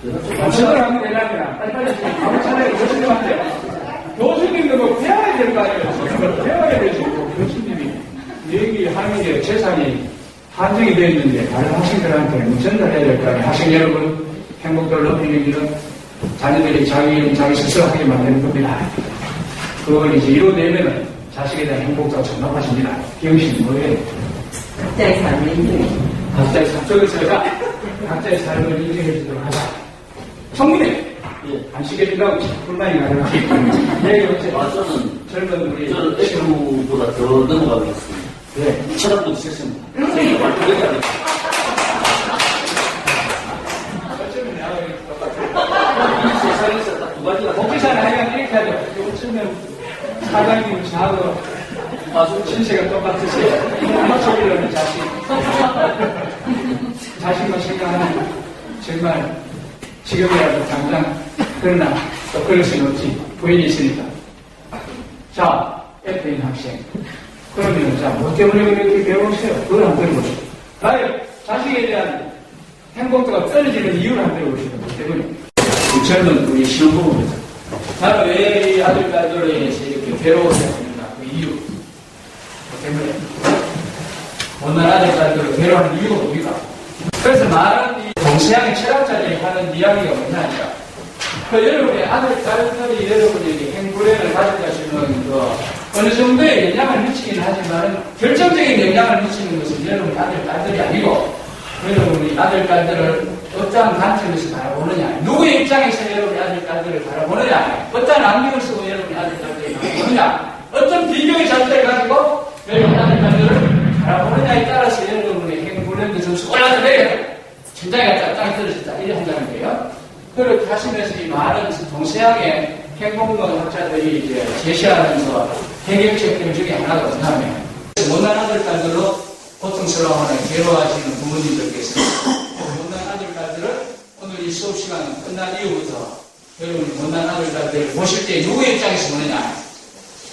S2: 무엇을 하면 되냐면, 빨리빨리 아무 차례에 교수님한테, 교수님도 뭐 배워야 될 거 아니에요? 배워야 되죠. 교수님이 얘기하는 게 재산이 한정이 되어 있는데, 다른 학생들한테 전달해야 될 거 아니에요? 학생 여러분, 행복도를 높이는 길은 자녀들이 자기 스스로 하게 만드는 겁니다. 그걸 이제 이루어내면은 자식에 대한 행복도가 좀 높아집니다. 기영씨는 뭐예요?
S4: 각자의 삶을 인정해.
S2: 각자의 삶, 각자의 삶을 인정해 주도록 하자. 성민이! 예. 안 시켜준다고 불만이 가잖아. 얘기 어째?
S3: 저는
S2: 젊은 우리.
S3: 저는 F보다 더 넘어가겠습니다.
S2: 네.
S3: 철학도 있었습니다.
S2: 어쩌면 나하고 똑같아.
S3: 세상에서 딱 두 가지가
S2: 복지사는 하여간 이렇게 하죠. 어쩌면 사장님 저하고 신세가 똑같으세요. 맞춰주려는 자식. 자식만 생각하는 정말 지금이라도 당장 그러나 또 그럴 수는 없지. 부인이 있으니까. 자, F인 학생. 그러면 자, 뭐 때문에 그렇게 배우세요? 그걸 한번 들어보세요. 나의 자식에 대한 행복도가 떨어지는 이유를 한번 들어보세요. 뭐 때문에? 젊은 우리 신혼부부입니다. 나는 왜 이 아들, 딸들로 인해서 이렇게 괴로워했습니까? 그 이유. 뭐 때문에? 못난 아들, 딸들을 괴로워하는 이유가 뭡니까? 그래서 많은 이 동서양의 철학자들이 하는 이야기가 뭐냐니까. 여러분의 아들, 딸들이 여러분에게 행불행을 가져가시는 어느 정도의 영향을 미치긴 하지만 결정적인 영향을 미치는 것은 여러분의 아들, 딸들이 아니고 여러분이 아들, 딸들을 어떠한 관점에서 바라보느냐, 누구의 입장에서 여러분의 아들, 딸들을 바라보느냐, 어떠한 안경을 쓰고 여러분의 아들, 딸들을 바라보느냐, 어떤 비교의 잣대를 가지고 여러분의 아들, 딸들을 바라보느냐에 따라서 여러분의 행불행도 점수 올라서 내려요. 천장에 땅이 떨어졌다. 이래 한다는 거예요. 그렇게 하시면서 이 많은 동서양의 행복론 학자들이 이제 제시하는 해결책들 중에 하나가 뭐냐면, 못난 아들, 딸들로 고통스러워하는 괴로워하시는 부모님들께서 못난 아들, 딸들을 오늘 이 수업 시간 끝난 이후부터 여러분이 못난 아들, 딸들을 보실 때 누구의 입장에서 보느냐?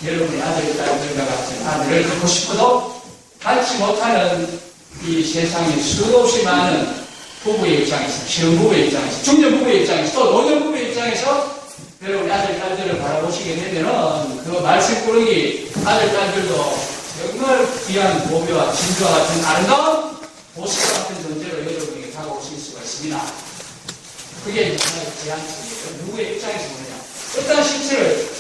S2: 여러분의 아들, 딸들과 같은 아들을 갖고 싶어도 갖지 못하는 이 세상에 수없이 많은 부부의 입장에서, 시험부부의 입장에서, 중년부부의 입장에서, 또 노년부부의 입장에서 여러분의 아들, 딸들을 바라보시게 되면은 그 말씀꾸러기 아들, 딸들도 정말 귀한 보배와 진주와 같은 아름다운 보석 같은 존재로 여러분에게 다가오실 수가 있습니다. 그게 하나의 제한책이에요. 누구의 입장에서 보느냐. 어떤 실체를,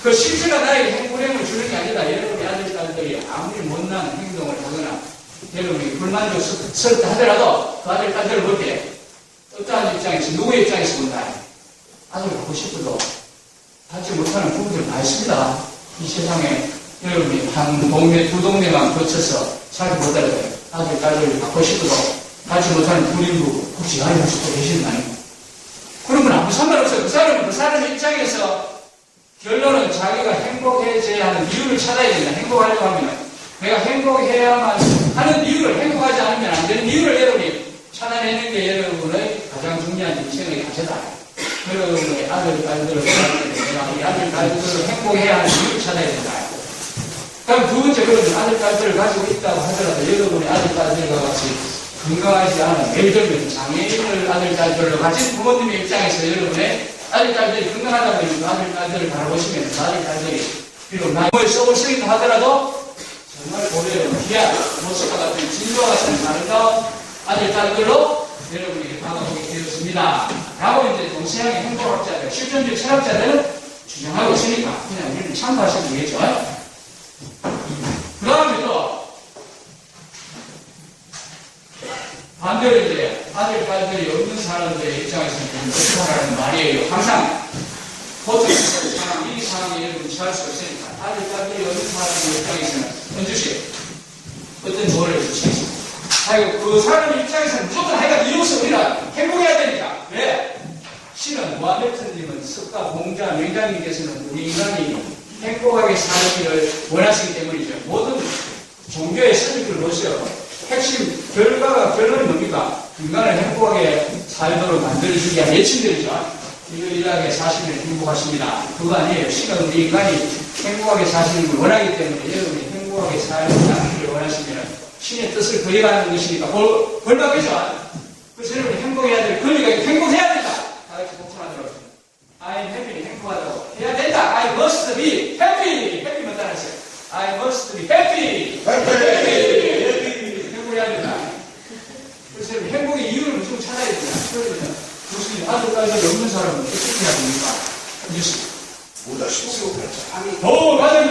S2: 그 실체가 나에게 행불행을 주는 게 아니라 여러분의 아들, 딸들이 아무리 못난 행동을 하거나 여러분이 불만족스럽다 하더라도 그 아들, 딸들을 볼 때 어떠한 입장에서, 누구의 입장에서 본다. 아들을 갖고 싶어도 받지 못하는 부분들 많이 있습니다. 이 세상에 여러분이 한 동네, 두 동네만 거쳐서 살지 못하더라도 아들, 딸을 갖고 싶어도 받지 못하는 부인부 혹시 아이할 수도 계시나요? 그러면 아무 상관없어요. 그 사람의 입장에서 결론은 자기가 행복해져야 하는 이유를 찾아야 된다. 행복하려고 하면 내가 행복해야만 하는 이유를, 행복하지 않으면 안 되는 이유를 여러분이 찾아내는 게 여러분의 가장 중요한 인생의 과제다. 여러분의 아들, 딸들을 내가 이 아들, 딸들을 행복해야 하는 이유를 찾아야 된다. 그럼 두 번째, 그러면 아들, 딸들을 가지고 있다고 하더라도 여러분의 아들, 딸들과 같이 건강하지 않은, 예를 들면 장애인을 아들, 딸들로 가진 부모님의 입장에서 여러분의 아들, 딸들이 건강하다고 해서 아들, 딸들을 바라보시면 그 아들, 딸들이 비록 나무에 썩을 쓰기도 하더라도 정말 고려해요. 귀한 모습과 같은 진주와 같은 아름다운 아들, 딸들로 여러분에게 다가오게 되었습니다. 라고 이제 동서양의 행복학자들, 실존주의 철학자들은 주장하고 있으니까 그냥 우리는 참고하시면 되겠죠. 그 다음에 또 반대로 이제 아들, 딸들이 없는 사람들의 입장에서는 어떻게 하라는 말이에요. 항상 보통 상황, 이 상황에 여러분이 처할 수 있으니까 아들, 딸들이 없는 사람의 입장에서는 은주씨 어떤 조언을 주시겠습니까? 그 사람 입장에서는 무조건 하여간 이루어서 우리가 행복해야 되니까. 왜? 실은 모하메트님은 석가, 공자, 명장님께서는 우리 인간이 행복하게 살기를 원하시기 때문이죠. 모든 종교의 설득을 보세요. 핵심, 결론이 뭡니까? 인간을 행복하게 살도록 만들어주기 위한 예침들이죠. 일일하게 사시면 행복하십니다. 그거 아니에요. 실은 우리 인간이 행복하게 사시는 걸 원하기 때문에 여러분이 행복하게 살기를 원하시면 신의 뜻을 거역하는 것이니까 벌받겠죠. 그래서 여러분이 행복해야 될 권리가 있고 행복해야 된다. 다 같이 복습하도록 하겠습니다. I am happy, 행복하다고 해야 된다. I must be happy. happy만 따라하세요. I must be happy. happy. 행복해야 된다. 그래서 여러분 행복의 이유를 무조건 찾아야 된다. 그러면 무슨 아들, 딸이 없는 사람은 어떻게 해야 됩니까? 뉴스.
S1: 뭐다 싶어요.
S2: 오, 맞아요.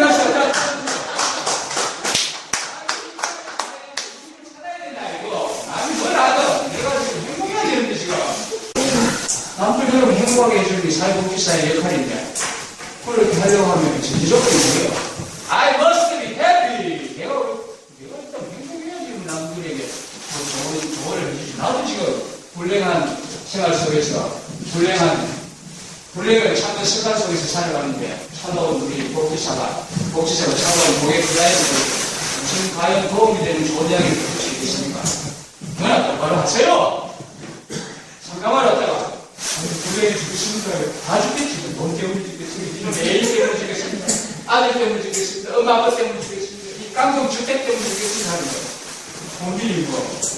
S2: 남들 여러분 행복하게 해주는 게 사회복지사의 역할인데 그렇게 하려고 하면 전제조건이 뭐예요? I must be happy. 내가 일단 행복해야지 남들에게 좋은 조언을 해주지. 나도 지금 불행한 생활 속에서 불행을 참는 습관 속에서 살아가는데 찾아온 우리 복지사가 찾아온 고객 클라이언트들 무슨 과연 도움이 되는 좋은 이야기를 들을 수 있겠습니까? 뭐나 똑바로 하세요. 상담하러 왔다가 불행해 죽겠습니다. 다 죽겠지. 돈 때문에 죽겠습니다. 매일 때문에 죽겠습니다. 아들 때문에 죽겠습니다. 엄마 아빠 때문에 죽겠습니다. 이 깡통주택 때문에 죽겠습니다. 하는 거예요. 본인이고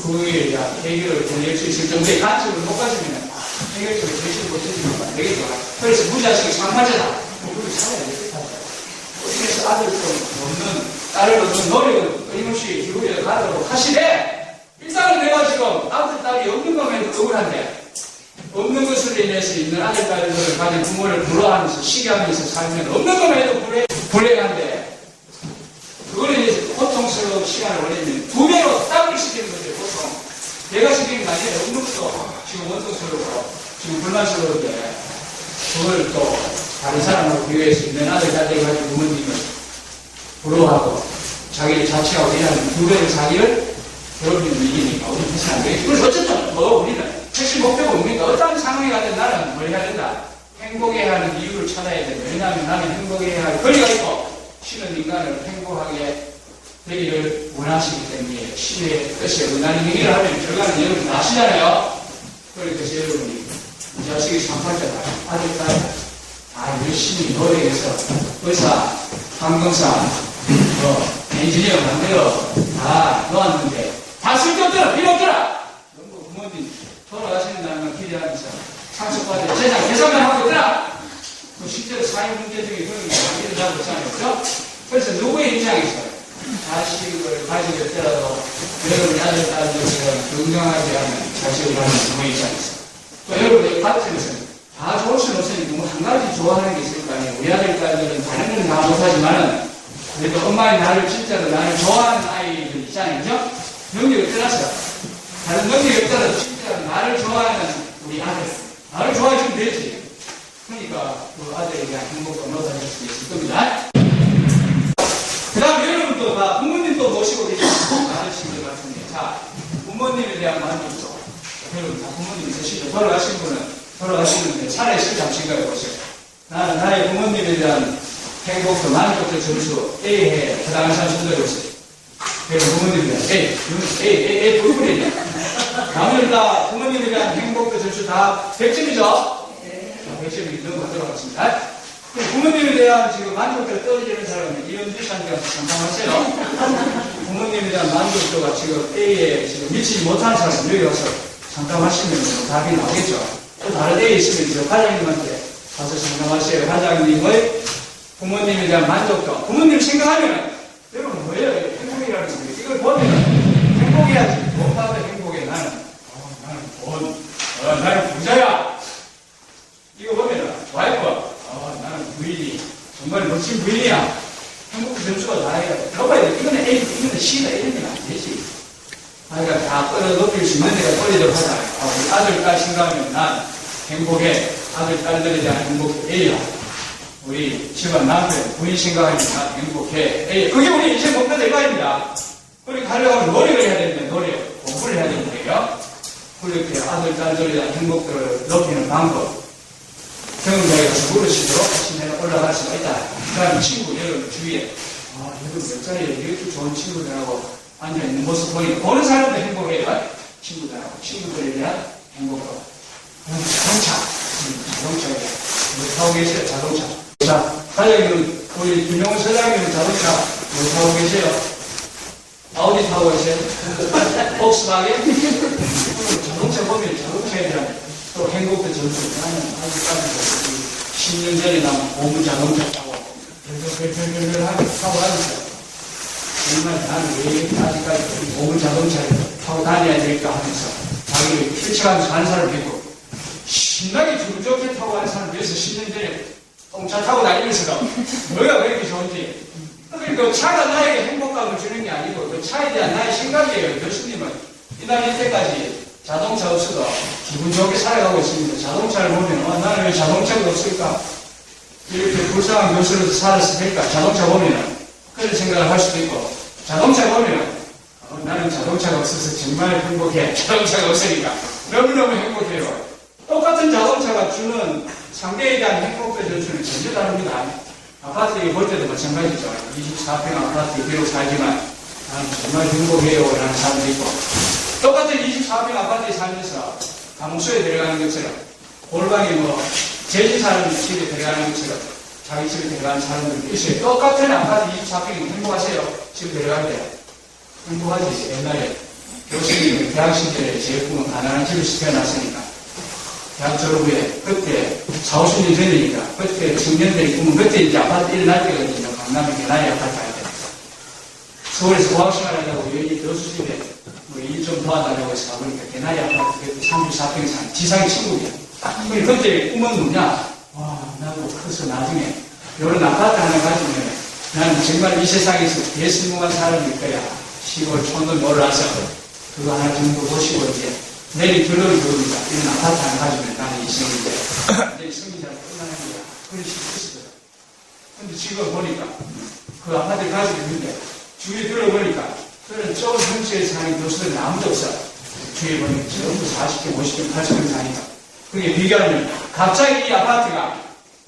S2: 그에 대한 해결을 보낼 수 있을 정도의 관점을 못 가지면 해결책을 제시를 못해주면 안 되겠죠. 그래서 무자식이 상마자다. 그걸 살아야 되겠다. 그래서 아들 좀 없는, 딸을 얻는 노력은 끊임없이 기울여 가도록 하시되 일상을 내가 지금 아들, 딸이 없는 것만 해도 억울한데 없는 것으로 인해서 있는 아들, 딸들을 가진 부모를 부러워하면서 시기하면서 살면 없는 것만 해도 불행한데 그거를 이제 고통스러운 시간을 올리면 두 배로 땀을 시키는 거죠. 보통 내가 시키는 게 아니라 없는 것도 지금 원통스럽고 지금 불만스러운데 그걸 또 다른 사람하고 비교해서 있는 아들, 딸들을 가진 부모님을 부러워하고 자기를 자책하고 이러는 두 배의 자기를 괴롭히는 일이니까 우리는 해서는 안 되겠지. 그래서 어쨌든 우리는 핵심 목표가 뭡니까? 어떤 상황에 가든 나는 뭘 해야 된다? 행복해야 하는 이유를 찾아야 된다. 왜냐하면 나는 행복해야 할 권리가 있고 신은 인간을 행복하게 되기를 원하시기 때문에 신의 뜻에 원하는 행위를 하면 결과는 여러분 아시잖아요. 그래서 여러분이 자식이 상팔자다. 아들, 딸 열심히 노력해서 의사, 항공사, 엔지니어 만들어 다 놓았는데 다 쓸데없더라. 필요 없더라. 너무 부모님 돌아가시는 날만 기대하면서 상속받을 재산 계산만 하고 있더라. 그 실제로 사회 문제 중에 그런 게 많이 일어나고 있잖아요. 그렇죠? 그래서 누구의 입장에서 자식을 가지고 있더라도 여러분이 아들, 딸들을 건강하게 하는 자식을 가는 부모의 입장에서 또 여러분의 가정에서는 다 좋을 수는 없으니 뭐 한 가지 좋아하는 게 있을 거 아니에요. 우리 아들, 딸들은 다른 건 다 못하지만은 그래도 엄마의 나를 진짜로 나를 좋아하는 아이들 있잖아요. 그죠? 능력을 떠나서 다른 능력이 없더라도 진짜로 나를 좋아하는 우리 아들 나를 좋아해주면 되지. 그러니까 그 아들에 대한 행복도 얻어줄 수 있을 겁니다. 그 다음에 여러분도 다 부모님도 모시고 계시고 아저씨들 같은데 자 부모님에 대한 만족도 여러분 다 부모님이 계시죠. 돌아가시는데 차례 실장 생각해 보세요. 나는 나의 부모님에 대한 행복도 만족도 점수 A에 해당하는 사람 손들어보세요. 그래서 부모님에 대한 A 부분이냐. 나머지 다 부모님에 대한 행복도 점수 다 100점이죠? 100점이 넘어가도록 하겠습니다. 부모님에 대한 지금 만족도가 떨어지는 사람은 이현주 씨한테 상담하세요. 부모님에 대한 만족도가 지금 A에 지금 미치지 못하는 사람은 여기 와서 상담하시면 답이 나오겠죠. 또 다른 데에 있으면 이제 과장님한테 가서 상담하세요. 과장님의 부모님에 대한 만족도. 부모님 생각하면 여러분 뭐예요? 행복이라는 거. 이걸 보면 행복해야지. 돈 받아 행복해. 나는 나는 부자야. 이거 보면 와이프 나는 부인이 정말 멋진 부인이야. 행복 점수가 나야. 봐봐야 돼. 이거는 A, 이거는 C다. 이런 데는 안 되지. 그러니까 다 끌어높일 수 있는 데가 끌리도록 하자. 우리 아들, 딸 생각하면 난 행복해. 아들, 딸들에 대한 행복 A야. 우리 집안 남편, 부인 생각하면 난 행복해. A. 그게 우리 인생 목표 대가입니다. 그렇게 가려면 노력을 해야 됩니다. 노력. 공부를 해야 되는 거예요. 그렇게 아들, 딸들에 대한 행복들을 높이는 방법. 경험자에 가서 물으시도록 신뢰가 올라갈 수가 있다. 그 다음에 친구, 여러분 주위에 여러분 몇 자리에 이렇게 좋은 친구들하고 앉아있는 모습 보는 사람도 행복해요. 친구들에 대한 행복도. 자동차에 타고 계세요. 자동차. 자, 사장님은 우리 김용훈 사장님은 자동차 타고 계세요. 아우디 타고 계세요. 폭스바겐. 자동차 보면 자동차에 대한 또 행복도 점수. 나는 아직까지 10년 전에 나면 고무 자동차 타고 별별별별 하고 다녔어요. 정말 나는 왜 아직까지 고무 자동차를 타고 다녀야 될까 하면서 자기를 필체하면서 가는 사람을 뵙고 신나게 기분 좋게 타고 가는 사람을 위해서 10년 전에 똥차 타고 다니면서도 뭐가 왜 이렇게 좋은지. 그러니까 차가 나에게 행복감을 주는 게 아니고 그 차에 대한 나의 생각이에요. 교수님은 이날 이때까지 자동차 없어도 기분 좋게 살아가고 있습니다. 자동차를 보면 나는 왜 자동차가 없을까? 이렇게 불쌍한 교수로서 살았을까? 자동차 보면 그런 생각을 할 수도 있고 자동차 보면 나는 자동차가 없어서 정말 행복해. 자동차가 없으니까 너무너무 행복해요. 똑같은 자동차가 주는 상대에 대한 행복의 점수는 전혀 다릅니다. 아파트에 볼 때도 마찬가지죠. 24평 아파트에 비록 살지만 나는 정말 행복해요 라는 사람도 있고 똑같은 24평 아파트에 살면서 감옥소에 들어가는 것처럼 골방에 제지 사는 집에 들어가는 것처럼 자기 집에 들어가는 사람들도 있어요. 똑같은 아파트 24평이면 행복하세요? 집에 들어갈 때 행복하지. 옛날에 교수님이 대학 시절에 제 꿈은 가난한 집에서 태어났으니까 대학 졸업 후에 그때 40, 50년 전이니까 그때 청년들이 꿈은 그때 이제 아파트 일어날 때거든요. 강남의 개나리 아파트 할 때. 서울에서 고학생활 하려고 여기 교수집에 좀 도와달라고 해서 가보니까 개나리 아파트 34평 지상이 천국이야. 그때 꿈은 뭐냐? 와, 나도 커서 나중에 이런 아파트 하나 가지면 나는 정말 이 세상에서 대성공한 사람일 거야. 시골 촌을 몰아서 그거 하나 정도 보시고 이제 내일 결혼을 부르니까 이런 아파트 하나 가지면 나는 이 생인데 완전히 성기자로 끝나는 거야. 그런 식으로 했었거든. 근데 지금 보니까 그 아파트를 가지고 있는데 주위에 둘러보니까 그런 좁은 현지에 사는 교수들은 아무도 없어. 주위에 보니까 전부 40평, 50평, 80평 사니까. 그게 비교하면 갑자기 이 아파트가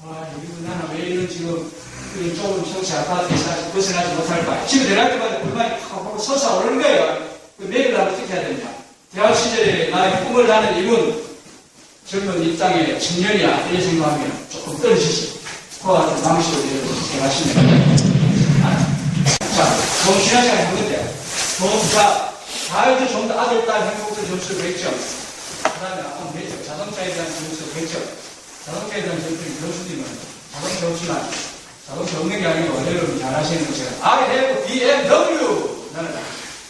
S2: 와, 여기도 나는 왜 이런 지금 이런 좁은 평지 아파트에 살아서 벗어나지 못할까. 집에 들어갈 때마다 불만이 팍 솟아오르는 거예요. 그 내일을 어떻게 해야 되냐. 대학 시절에 나의 꿈을 나는 이룬 젊은 이 땅의 청년이야. 이렇게 생각하면 조금 떨어지시. 그와 같은 방식으로 생각하시면 자, 좋은 시간 시간에 한 건데, 가을도 좀 더 아들, 딸 행복도 점수 100점. 그 다음에 아까 100점. 자동차에 대한 점수 100점. 자동차에 대한 점수 교수님은 자동차 없지만, 자동차 없는 게 아니고, 여러분 잘 아시는 것처럼, I have BMW! 나는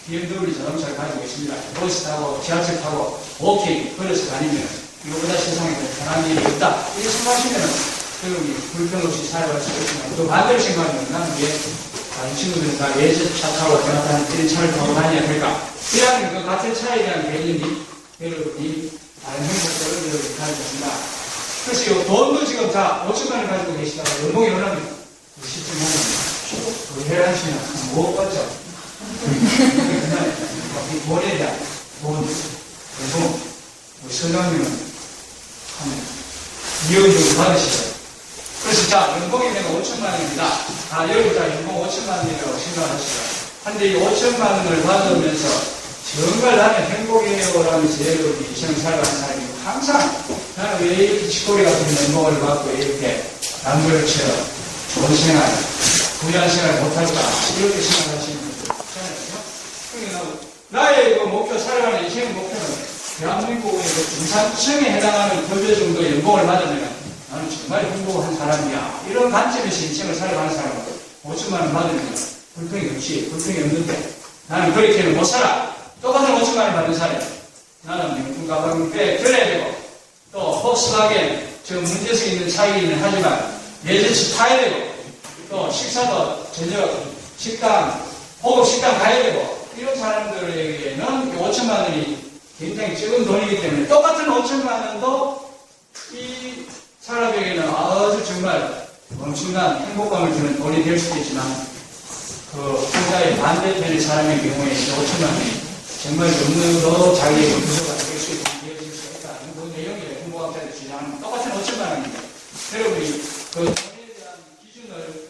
S2: BMW 자동차를 가지고 있습니다. 버스 타고, 지하철 타고, 워킹, 걸어서 다니면, 이거보다 세상에 더 편한 일이 없다. 이렇게 생각하시면, 여러분이 불편 없이 살아갈 수 있지만, 또 반대로 생각하면, 나는 왜, 다른 친구들은 다 예전 차 타고 나타나는 이런 차를 타고 다녀야 될까? 이라는 그 같은 차에 대한 개념이 여러분이 다른 행복들을 여러분이 가지고 있습니다. 그래서 이 돈도 지금 다 5천만 원 가지고 계시다가 연봉이 얼마면 10점 하면 그 혈안씨는 못 받죠? 이 돈에 대한 돈, 연봉, 선장님은 한 2억 정도 받으시죠. 그래서 자, 연봉이 내가 5천만 원입니다. 여러분 다 연봉 5천만 원이라고 생각하시죠. 근데 이 5천만 원을 받으면서 정말 나는 행복해요 라면서 여러분이 인생을 살아가는 사람이고 항상 나는 왜 이렇게 치코리 같은 연봉을 받고 이렇게 남들처럼 좋은 생활, 부유한 생활을 못할까 이렇게 생각하시는 분들 있잖아요. 그러니까 나의 그 목표, 살아가는 인생의 목표는 대한민국의 그 중산층에 해당하는 급여 정도의 연봉을 받으면 나는 정말 행복한 사람이야. 이런 관점에서 인생을 살아가는 사람은 5천만 원 받으면 불평이 없지. 불평이 없는데 나는 그렇게는 못 살아. 똑같은 5천만 원 받는 사람. 나는 명품 가방을 들어야 되고 또 폭스바겐 저 문제수 있는 차이는 하지만 예전치 타야 되고 또 식사도 저녁 식당 호급 식당 가야 되고 이런 사람들에게는 5천만 원이 굉장히 적은 돈이기 때문에 똑같은 5천만 원도 이 사람에게는 아주 정말 엄청난 행복감을 주는 돈이 될 수도 있지만 그 혼자의 반대편의 사람의 경우에 5천만 원이 정말 너무나도 자기의 부서가 될 수 있고 되어질 수 있다는 그 내용이 행복학자들이 주장하는 똑같은 5천만 원입니다. 여러분이 그 돈에 대한 기준을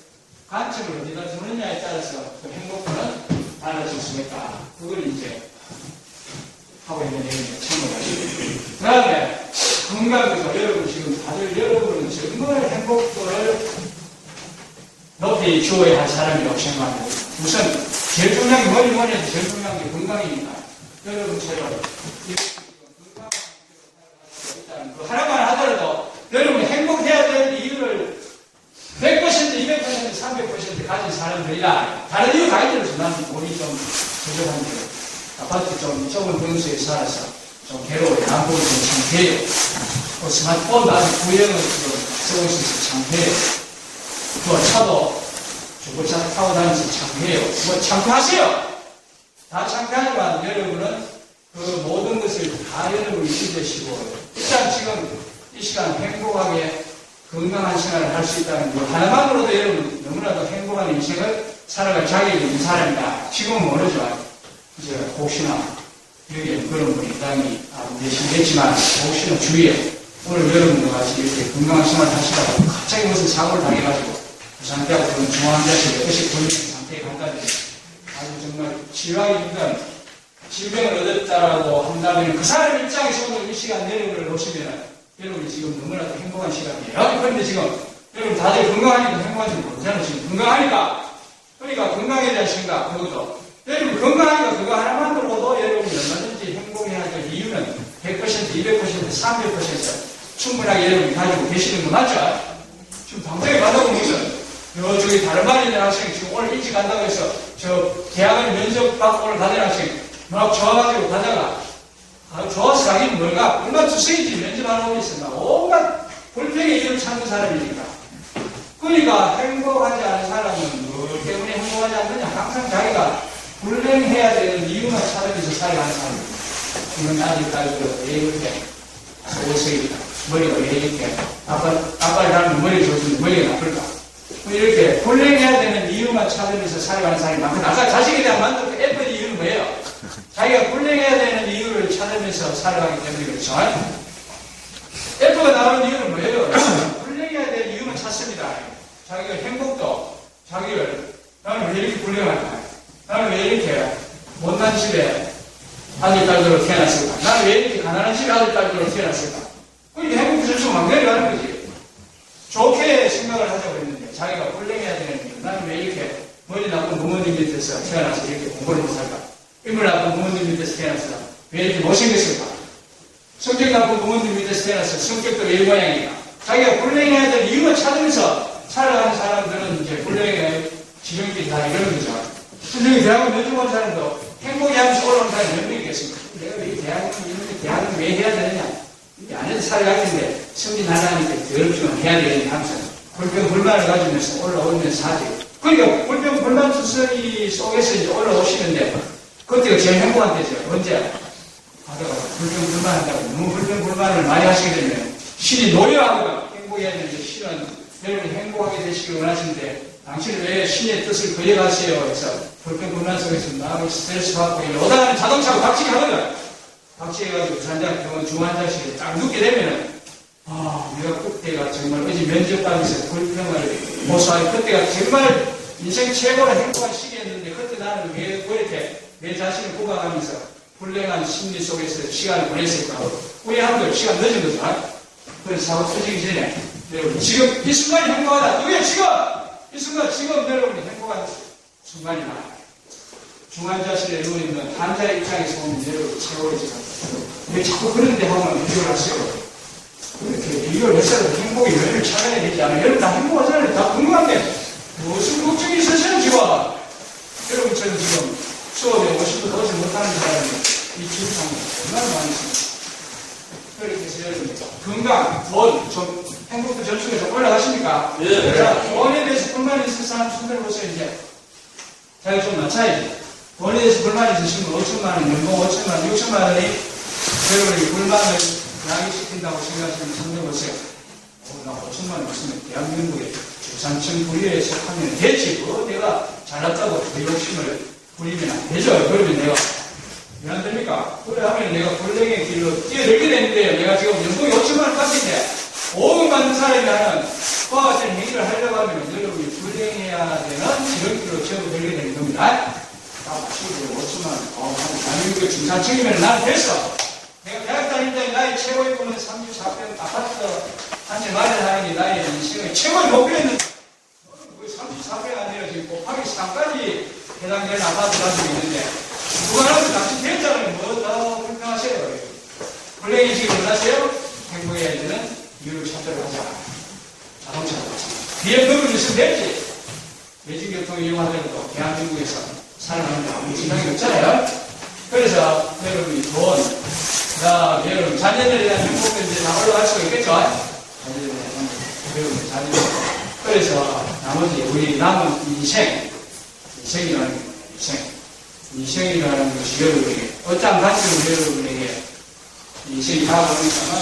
S2: 관점을 어디다 두느냐에 따라서 그 행복은 달라질 수 있다. 그걸 이제 하고 있는 내용을 참고하시고 그 다음에 건강에서 여러분 지금 다들 여러분은 정말 행복도를 높이 주어야 할 사람이라고 생각합니다. 우선 제일 중요한 게 뭐니 해도 제일 중요한 게 건강이니까 여러분처럼 건강한 그 하나만 하더라도 여러분이 행복해야 될 이유를 100%, 200%, 300% 가진 사람들이라 다른 이유가 아니더라도 나는 몸이 좀 부족한데 아파트 좀 좁은 평수에 살아서 좀 괴로워요. 남보기 좀 창피해요. 스마트폰 아주 구형을 쓰고 있어서 창피해요. 또 차도 중고차 타고 다니면서 창피해요. 뭐 창피하세요. 다 창피하지만 여러분은 그 모든 것을 다 여러분이 잊으시고 일단 지금 이 시간 행복하게 건강한 생활을 할 수 있다는 것 하나만으로도 여러분 너무나도 행복한 인생을 살아갈 자격이 있는 사람이다. 지금은 모르죠. 이제 혹시나 여기에 그런 분이 땅이 안 되시겠지만 혹시나 주위에 오늘 여러분과 같이 이렇게 건강한 생활을 하시다가 갑자기 무슨 사고를 당해가지고 부상되고 그런 중환자실에 의식 불명 상태에 간다든지 아주 정말 치료하기 힘든 질병을 얻었다라고 한다면 그 사람 입장에서 오늘 이 시간 여러분을 놓으시면 여러분이 지금 너무나도 행복한 시간이에요. 그런데 지금 여러분 다들 건강하니까 행복하지 못하잖아요. 지금 건강하니까 그러니까 건강에 대한 생각 그것도 여러분 건강하니까 그거 하나만으로도 여러분이 얼마든지 행복해야 될 이유는 100%, 200%, 300% 충분하게 여러분이 가지고 계시는 거 맞죠? 지금 당장에 받아보면 저기 다른 말이 있는 학생 지금 오늘 일찍 간다고 해서 저 대학을 면접 받고 오늘 받은 학생 막 좋아가지고 가다가 좋아서 가긴 뭘까? 얼마나 투성이지 면접하는 놈이 있었나? 온갖 불평의 이유를 찾는 사람이니까. 그러니까 행복하지 않은 사람은 뭘 때문에 행복하지 않느냐? 항상 자기가 불행해야 되는 이유만 찾으면서 살아가는 사람입니다. 이건 아직까지도 왜 이렇게 소색이다. 머리가 왜 이렇게 아빠를 닮은 머리가 좋으면 머리가 나쁠까? 이렇게 불행해야 되는 이유만 찾으면서 살아가는 사람이 많거든. 아까 자식에 대한 만족도 예쁜 이유는 뭐예요? 자기가 불행해야 되는 이유를 찾으면서 살아가기 때문에 그렇죠. F가 나오는 이유는 뭐예요? 불행해야 될 이유만 찾습니다. 자기가 행복도, 자기를, 나는 왜 이렇게 불행할까? 나는 왜 이렇게 못난 집에 아들, 딸들로 태어났을까? 나는 왜 이렇게 가난한 집에 아들, 딸들로 태어났을까? 그러니까 행복 지수가 막 내려가는 거지. 좋게 생각을 하자고 했는데, 자기가 불행해야 되는 이유. 나는 왜 이렇게 머리 나쁜 부모님 밑에서 태어나서 이렇게 공부를 못할까? 인물 나쁜 부모님 밑에서 태어나서 왜 이렇게 못생겼을까? 성격 나쁜 부모님 밑에서 태어나서 성격도 왜 이 모양이냐? 자기가 불행해야 될 이유만 찾으면서 살아가는 사람들은 이제 불행의 지름길이 다 이런 거죠. 선생님이 대학원 면접 온 사람도 행복이 하면서 올라온 사람이 몇 명이 있겠습니까? 내가 왜 대학원 왜 해야 되느냐? 이게 안 해도 살아가는데 승진하려니까 더럽지만 해야 되겠냐 하면서 불평불만을 가지면서 올라오면서 사지. 그러니까 불평불만 투성이 속에서 이제 올라오시는데 그때가 제일 행복한 때죠. 언제? 하다가 불평불만 한다고 너무 불평불만을 많이 하시게 되면 신이 노여하고 행복해야 되는데 신은 여러분이 행복하게 되시길 원하시는데 당신은 왜 신의 뜻을 거역하세요? 해서 불평불만 속에서 마음을 스트레스 받고 오다가는 자동차가 박치기 하거든. 박치해가지고 병원 중환자실에 딱 눕게 되면은 내가 그때가 정말 어제 면접관에서 불평을 모사하고 그때가 정말 인생 최고로 행복한 시기였는데 그때 나는 왜 그렇게 내 자신을 고각하면서 불행한 심리 속에서 시간을 보냈을까? 우리 한들 시간 늦은 거죠. 그래서 사고 터지기 전에 여러분 지금 이 순간이 행복하다. 그게 지금 이 순간 지금 여러분이 행복한 순간이다. 중환자실에 누워있는 환자의 입장에서 보면 여러분 최고이지만 왜 자꾸 그런데 하면 비교를 하세요. 그렇게 비교를 해서 행복의 요인을 찾아야 되지 않아요. 여러분 다 행복하잖아요. 다 궁금한데 무슨 걱정이 있으세요 지금? 여러분처럼 지금 수업에 50도 더 오지 못하는 사람이 이 지구상에 얼마나 많이 있습니까? 그렇게 해서 여러분 건강, 돈, 좀 행복도 전축에 좀 올라가십니까?
S3: 네.
S2: 자, 돈에 대해서 불만이 있을 사람 손들어 보세요 이제. 자기 좀 낮춰야지. 돈에 대해서 불만이 있으시면 5천만 원, 연봉 5천만 원, 6천만 원이 여러분이 불만을 야기시킨다고 생각하시면 손들어 보세요. 나 5천만 원 있으면 대한민국의 중산층 부류에 속하면 되지. 내가 잘났다고 그 욕심을 부리면 안 되죠. 그러면 내가 왜 안 됩니까? 그래 하면 내가 불행의 길로 뛰어들게 되는데요. 내가 지금 연봉이 5천만 원 깎인데 5억 받는 사람이 하는 그와 같은 행위를 하려고 하면 여러분이 불행해야 되는 지름길로 접어들게 되는 겁니다. 맞추고 5천만 원 대한민국의 중산층이면 나는 됐어. 내가 대학 다닐 때 나의 최고의 꿈은 34평 아파트 한 채 마련하는 게 나의 인생의 최고의 목표였는데 34평 아니라 지금 곱하기 3까지 해당되는 아파트 가지고 있는데 누가 하면 당신 됐잖아요. 뭐 더 불평하세요. 불행이 지금 원하세요? 행복해야 되는 이유를 찾도록 하자. 자동차로 BMW를 있으면 됐지. 대중교통을 이용하더라도 대한민국에서 살아가는데 아무 지장이 없잖아요. 그래서 여러분이 돈, 여러분 자녀들에 대한 행복은 이제 다 올라갈 수가 있겠죠. 자녀들에 대한 행복, 여러분 자녀들. 그래서 나머지 우리 남은 인생이라는 거, 인생이라는 것이 여러분에게 어떤 관점으로 여러분에게 인생이 다가오니까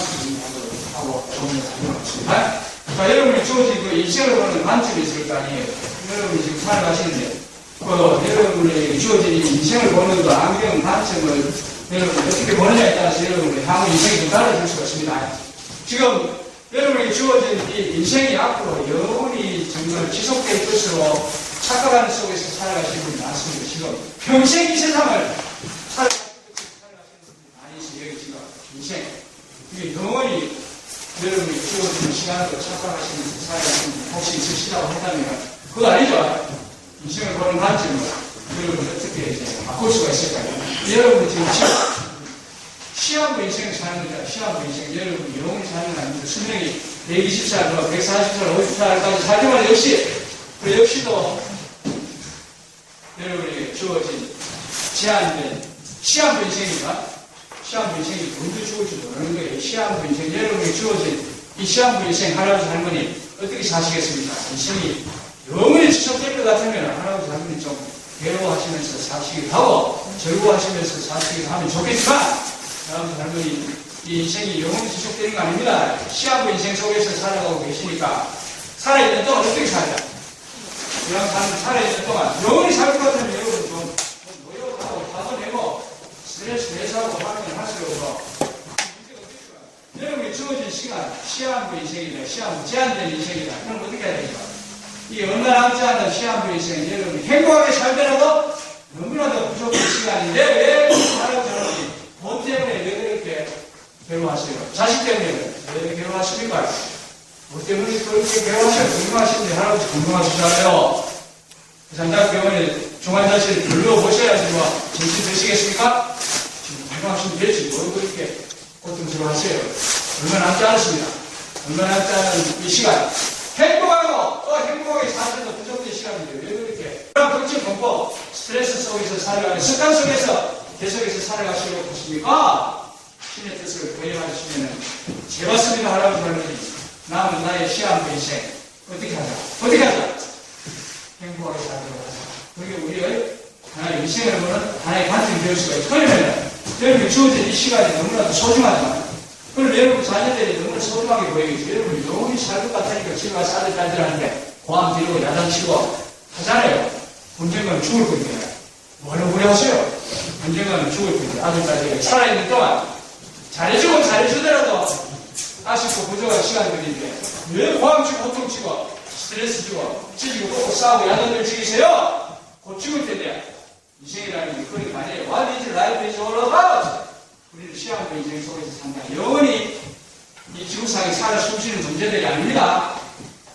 S2: 하고 좋은 사람이 없습니다. 그러니까 여러분이 주어진 그 인생을 보는 관점이 있을 거 아니에요. 여러분이 지금 살아가시는데 여러분에게 주어진 인생을 보는 그 안경 관점을 여러분이 어떻게 보느냐에 따라서 여러분의 향후 인생이 좀 달라질 수가 있습니다. 지금 여러분에게 주어진 이 인생이 앞으로 영원히 정말 지속될 것으로 착각하는 속에서 살아가시는 분이 많습니다. 지금 평생 이 세상을 살아가시는 분이 많이 있어요. 여기 지금 인생. 이게 영원히 여러분이 주어진 시간으로 착각하시면서 살아가시는 분이 혹시 있으시다고 한다면 그거 아니죠. 인생을 보는 관점을 여러분이 어떻게 이제 바꿀 수가 있을까요? 여러분이 지금 시한부 인생을 사는 거죠. 시한부 인생. 여러분이 영원히 사는 건 아닙니다. 수명이 120살, 140살, 50살까지 살지만 역시도 여러분에게 주어진 제한된 시한부 인생이니까 시한부 인생이 언제 죽을지 모르는 거예요. 시한부 인생, 여러분이 주어진 이 시한부 인생 할아버지 할머니 어떻게 사시겠습니까? 인생이 영원히 지속될 것 같으면 할아버지 할머니 좀 괴로워하시면서 사시기도 하고 즐거워하시면서 사시기도 하면 좋겠지만 할아버지 할머니 이 인생이 영원히 지속되는 거 아닙니다. 시한부 인생 속에서 살아가고 계시니까 살아있는 동안 어떻게 살자? 이런 삶을 살아있는 동안 영원히 살 것 같으면 여러분 좀 노력하고 다져내고 스트레스 해소하고 하면 할수록 여러분이 주어진 시간, 시한부 인생이다, 시한부 제한된 인생이다. 그럼 어떻게 해야 되죠? 이 얼마 남지 않은 시한부 인생, 여러분이 행복하게 살더라도 너무나도 부족한 시간인데 왜 할아버지 할머니 돈 때문에 왜 그렇게 괴로워하세요? 자식 때문에 왜 괴로워하십니까? 뭐 때문에 그렇게 괴로워하셔요? 궁금하신데 할아버지 궁금하시잖아요. 장작병원에 중환자실 둘러보셔야지 뭐 정신 드시겠습니까? 지금 건강하시면 되지 뭘 그렇게 고통스러워하세요. 얼마 남지 않았습니다. 얼마 남지 않은 이 시간 행복하고 또 행복하게 사셔도 부족된 시간인데 왜 그렇게 그런 걱정 공포 스트레스 속에서 살아가는 습관 속에서 계속해서 살아가시려고 하십니까? 신의 뜻을 거행하시면 제봤습니다. 할아버지 할머니 남은 나의 시한부 인생 어떻게 하자? 어떻게 하자? 행복하게 살도록 하자. 그게 우리의 하나의 인생을 보는 하나의 관점이 될 수가 있고 그러면 여러분이 주어진 이 시간이 너무나도 소중하지만 그럼 여러분 자녀들이 너무나 소중하게 보이겠죠. 여러분이 영원히 살 것 같으니까 집에 와서 아들 딸들한테 고함 지르고 야단치고 하잖아요. 언젠가는 죽을 건데 뭐라고 그래 하세요? 언젠가는 죽을 건데 아들 딸들이 살아있는 동안 잘해주고 잘해주더라도 아쉽고 부족한 시간들인데 왜 고함 치고 고통 치고 스트레스 주고 찢고 꼭 싸우고 야단을 지기세요? 곧 죽을 텐데 인생이라는 게 그런 게 아니에요. What is life is all about? 우리는 시한부 인생 속에서 산다. 영원히 이 지구상에 살아 숨쉬는 존재들이 아닙니다.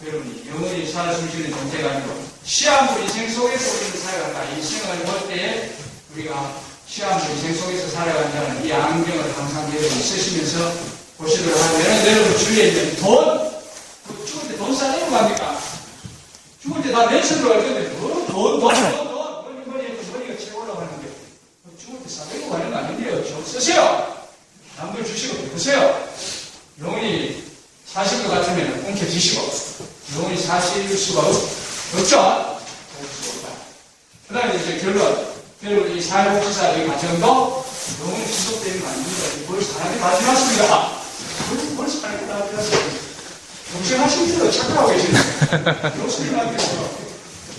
S2: 여러분이 영원히 살아 숨쉬는 존재가 아니고 시한부 인생 속에서 우리는 살아간다. 인생을 볼 때에 우리가 시한부 인생 속에서 살아간다는 이 안경을 항상 여러분 쓰시면서 보시도록 하면 여러분 주위에 있는 돈 죽을 때 돈 싸내고 갑니까? 죽을 때 다 멘션 들어갈 건데 돈 머리가 치고 올라가는데 죽을 때 싸내고 가는 거 아닌데요. 좀 쓰세요. 남들 주시고 보세요. 영원히 사실 것 같으면 움켜쥐시고 영원히 사실 수가 없죠. 그 다음에 이제 결론 여러분 이 사회복지사의 과정도 영원히 지속되는 거 아닙니다. 뭘 사람이 다 지났습니다. 뭘 사람이 다 지났어요. 동생하시면서 착각하고 계시네요. 교수님한테서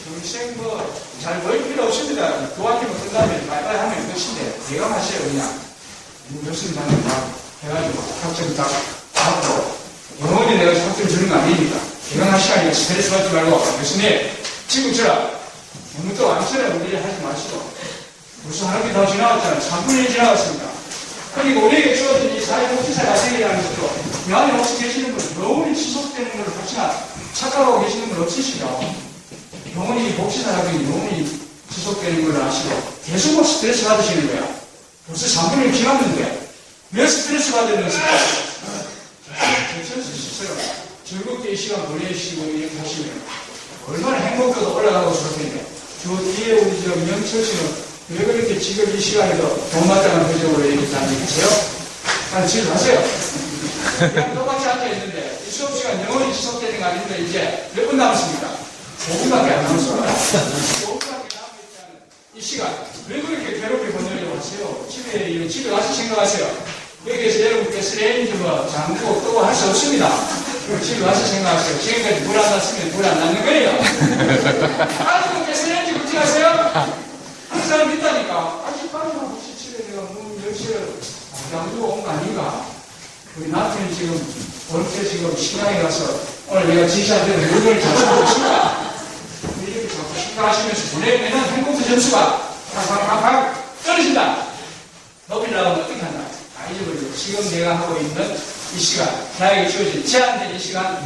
S2: 동생 잘 보일 필요 없습니다. 도와주면 끝나면 빨리빨리 하면 끝인데 내가 마셔요 그냥. 교수님한테 다 해가지고 학점 다 받고 영원히 내가 학점 주는 거 아니니까 개강할 시간이니까 스트레스 받지 말고 교수님 지금처럼 너무 또 암처럼 우리 하지 마시고 벌써 하루이 더 지나갔잖아요. 3분이 지나갔습니다. 그리고 우리에게 주어진 이 사회복지사 과정이라는 것도 그 안에 혹시 계시는 분 영원히 지속되는 걸 혹시나 착각하고 계시는 분 없으시죠? 영원히 복지사 학원이 영원히 지속되는 걸 아시고 계속 뭐 스트레스 받으시는 거야. 벌써 3분이 지났는데 왜 스트레스 받으는 것일까? 괜찮을 수 있어요. 즐겁게 이 시간 보내시고 이렇게 하시면 얼마나 행복도도 올라가고 좋을 텐데 저 뒤에 우리 저 명철 씨는 왜 그렇게 지금 이 시간에도 돈 맞다는 표정으로 얘기 다니세요? 아니, 집에 가세요. 그냥 똑같이 앉아있는데, 이 수업 시간 영원히 지속되는 거 아닌데, 이제 몇 분 남았습니까? 5분밖에 안 남았어요. 5분밖에 남아있다는 이 시간, 왜 그렇게 괴롭게 보내려고 하세요? 집에 가서 생각하세요. 여기에서 여러분께서 레인지 뭐, 잠그고 끄고 할 수 없습니다. 집에 가서 생각하세요. 지금까지 물 안 났으면 물 안 났는 거예요. 아직도 레인지 굽지 마세요. 그 사람 있다니까. 아직까지 혹시 집에 내가 문 열쇠를 잠그고 온 거 아닌가? 우리 남편이 지금 어렵게 지금 시장에 가서 오늘 내가 지시한 대로 물건을 잡아보고 있습니다. 이렇게 자꾸 생각하시면서 보내면 행복도 점수가 팍팍팍팍 떨어진다. 높이 나가면 어떻게 한다? 잊어버리고 지금 내가 하고 있는 이 시간, 나에게 주어진 제한된 이 시간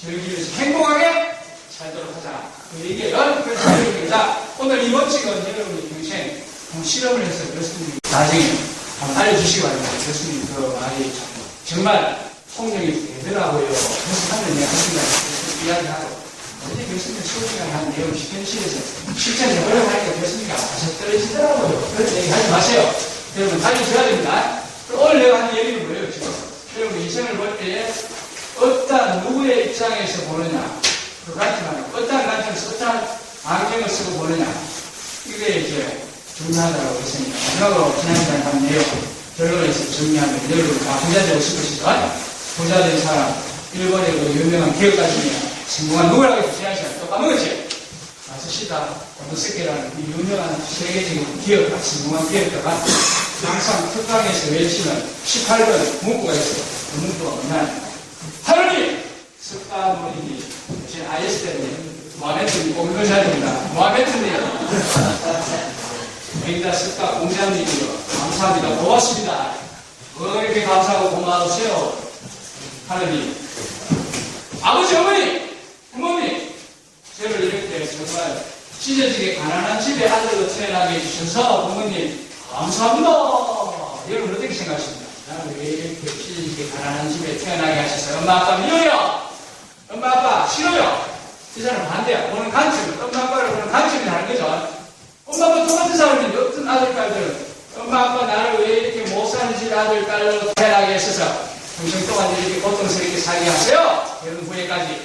S2: 즐기면서 행복하게 살도록 하자. 그 얘기예요. 그래서 여러분입니다. 오늘 이번 책은 여러분의 평생 실험을 해서 교수님이 나중에 한번 알려주시기 바랍니다. 교수님 그 말이 정말 통역이 되더라고요. 그래서 하늘 내가 하신다. 이야기하고 어제 교수님 수업 시간에 한 내용 실현실에서 실전에 어려워하니까 교수님이 아셔 떨어지더라고요. 그런 얘기 하지 마세요. 여러분 달려줘야 됩니다. 오늘 내가 하는 얘기는 뭐예요 지금? 여러분 인생을 볼 때에 어떤 누구의 입장에서 보느냐 그렇지만 어떤 관점에서 어떤 안경을 쓰고 보느냐 이게 이제 중요하다고 했습니다. 마지막으로 지난주에 한 내용 결론에서 정리하면 여러분 다 부자 되고 싶으시죠? 부자 된 사람 일본의 그 유명한 기업가 중에 성공한 누구라고 해서 지난 시간에 또 까먹었지? 마스시다 오노세케라는 이 유명한 세계적인 기업가 성공한 기업가가 항상 특강에서 외치는 18번 문구가 있어요. 그 문구가 뭐냐면 하느님 석가모니님 제 IS 때문에 모하메트님 꼭 읽으셔야 됩니다. 모하메트님 여기다 석가 공자님이요 감사합니다. 고맙습니다. 왜 이렇게 감사하고 고마우세요? 하느님 아버지 어머니 부모님 저를 이렇게 정말 찢어지게 가난한 집에 아들로 태어나게 해주셔서 부모님 감사합니다. 여러분 어떻게 생각하십니까? 나는 왜 이렇게 찢어지게 가난한 집에 태어나게 하셔서 엄마 아빠 미워요. 엄마 아빠 싫어요. 이 사람 반대야. 보는 관점, 엄마 아빠를 보는 관점이 다른 거죠. 엄마 아빠 똑같은 사람인데 어떤 아들 딸들은 엄마 아빠 나를 왜 이렇게 못 사는 집 아들 딸로 태어나게 했어서 평생 동안 이렇게 고통스럽게 살게 하세요. 이런 후회까지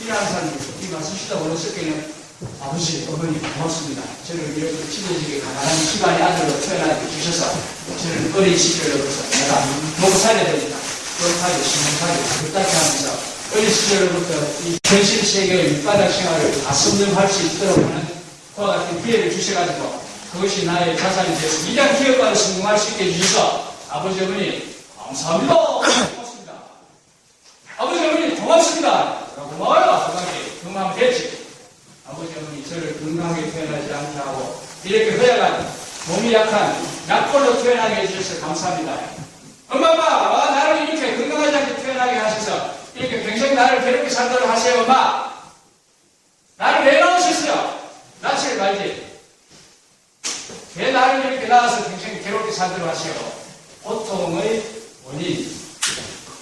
S2: 일하는 사람들이 이 말씀 쉬다 보냈을 때는 아버지, 어머니 고맙습니다. 저를 이렇게 찢어지게 가난한 집안의 아들로 태어나게 주셔서 저는 어린 시절로부터 내가 먹고 살아야 되니까 그렇다고 신문하게 그렇게 하면서 어린 시절로부터 이 현실 세계의 밑바닥 생활을 다 섭렵할 수 있도록 하는 그와 같은 기회를 주셔가지고 그것이 나의 자산이 되어서 위대한 기업가로 성공할 수 있게 해주셔서 아버지, 어머니 감사합니다. 고맙습니다. 아버지, 어머니 고맙습니다. 고마워요. 건강하면 됐지. 아버지, 어머니 저를 건강하게 태어나지 않게 하고 이렇게 허약한 몸이 약한 약골로 태어나게 해주셔서 감사합니다. 엄마, 아빠 나를 이렇게 건강하지 않게 태어나게 하셔서 이렇게 평생 나를 괴롭게 살도록 하세요. 엄마 나를 왜 낳으셨어요? 낳지를 말지. 왜 나를 이렇게 낳아서 평생 괴롭게 살도록 하세요? 고통의 원인,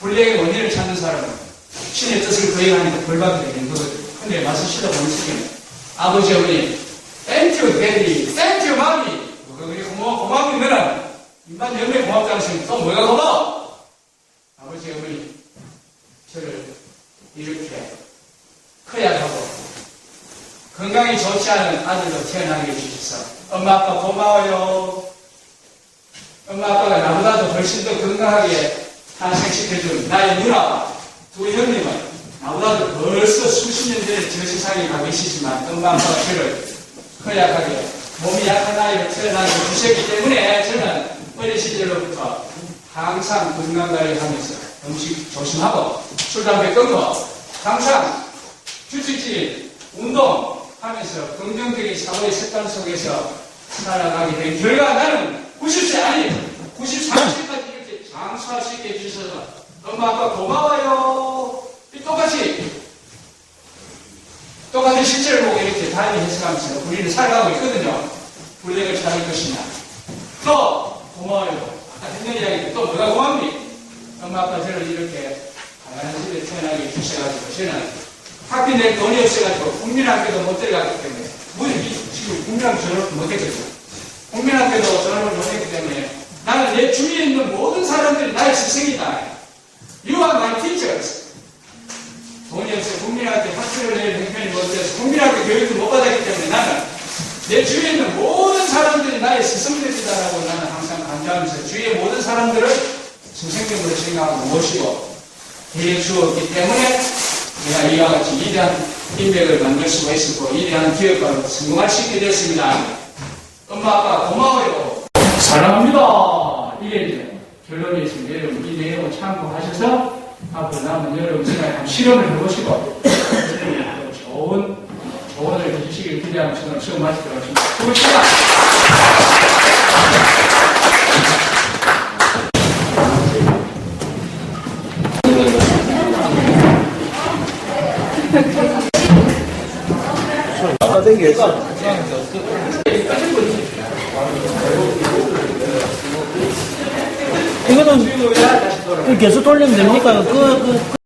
S2: 불행의 원인을 찾는 사람은 신의 뜻을 거행하니까 벌받게 되는 거거든요. 근데 맞서 쉬다 보는 시기는 아버지, 어머니, 땡큐, 데디, 땡큐, 마미. 우리 고마운 너는 인간 열매 고맙다는 소리 또 뭐가 고마워? 아버지, 어머니, 저를 이렇게 커야 하고 건강이 좋지 않은 아들로 태어나게 해주셔서 엄마, 아빠 고마워요. 엄마, 아빠가 나보다도 훨씬 더 건강하게 탄생시켜준 나의 누나, 두 형님은 나보다도 벌써 수십 년 전에 저 세상에 가 계시지만 엄마, 아빠가 저를 허약하게 몸이 약한 아이로 태어나게 주셨기 때문에 저는 어린 시절로부터 항상 건강관리를 하면서 음식 조심하고 술, 담배 끊고 항상 규칙적인 운동하면서 긍정적인 사고의 습관 속에서 살아가게 된 결과 나는 90세 아니 93세까지 이렇게 장수할 수 있게 해주셔서 엄마, 아빠 고마워요. 똑같은 실제를 보고 이렇게 다행히 해석하면서 우리는 살아가고 있거든요. 불행을 찾을 것이냐. 또 고마워요. 아까 했던 이야기 또 뭐가 고맙니? 엄마, 아빠 저를 이렇게 가난한 집에 태어나게 해주셔가지고 저는 학비 낼 돈이 없어가지고 국민학교도 못 들어갔기 때문에 지금 국민학교 졸업도 못했거든요. 국민학교도 졸업을 못했기 때문에 나는 내 주위에 있는 모든 사람들이 나의 스승이다. You are my teachers. 돈이 없어 국민학교 학교를 낼 형편이 못돼서 국민학교 교육을 못 받았기 때문에 나는 내 주위에 있는 모든 사람들이 나의 스승들이다라고 나는 항상 강조하면서 주위의 모든 사람들을 선생님으로 생각하고 모시고 대해 주었기 때문에 내가 이와 같이 위대한 인맥을 만들 수가 있었고 위대한 기업가로 성공할 수 있게 됐습니다. 엄마, 아빠 고마워요. 사랑합니다. 이게 이제 결론이 있습니다. 여러분 이 내용을 참고하셔서 앞으로 남은 여러분 생각에 한번 실험을 해보시고 좋은 조언을 해주시길 기대하면서 오늘 수업 마치도록 하겠습니다. 수고하셨습니다.
S1: 아까 생겼어.
S5: 이거는 계속 돌리면 됩니까?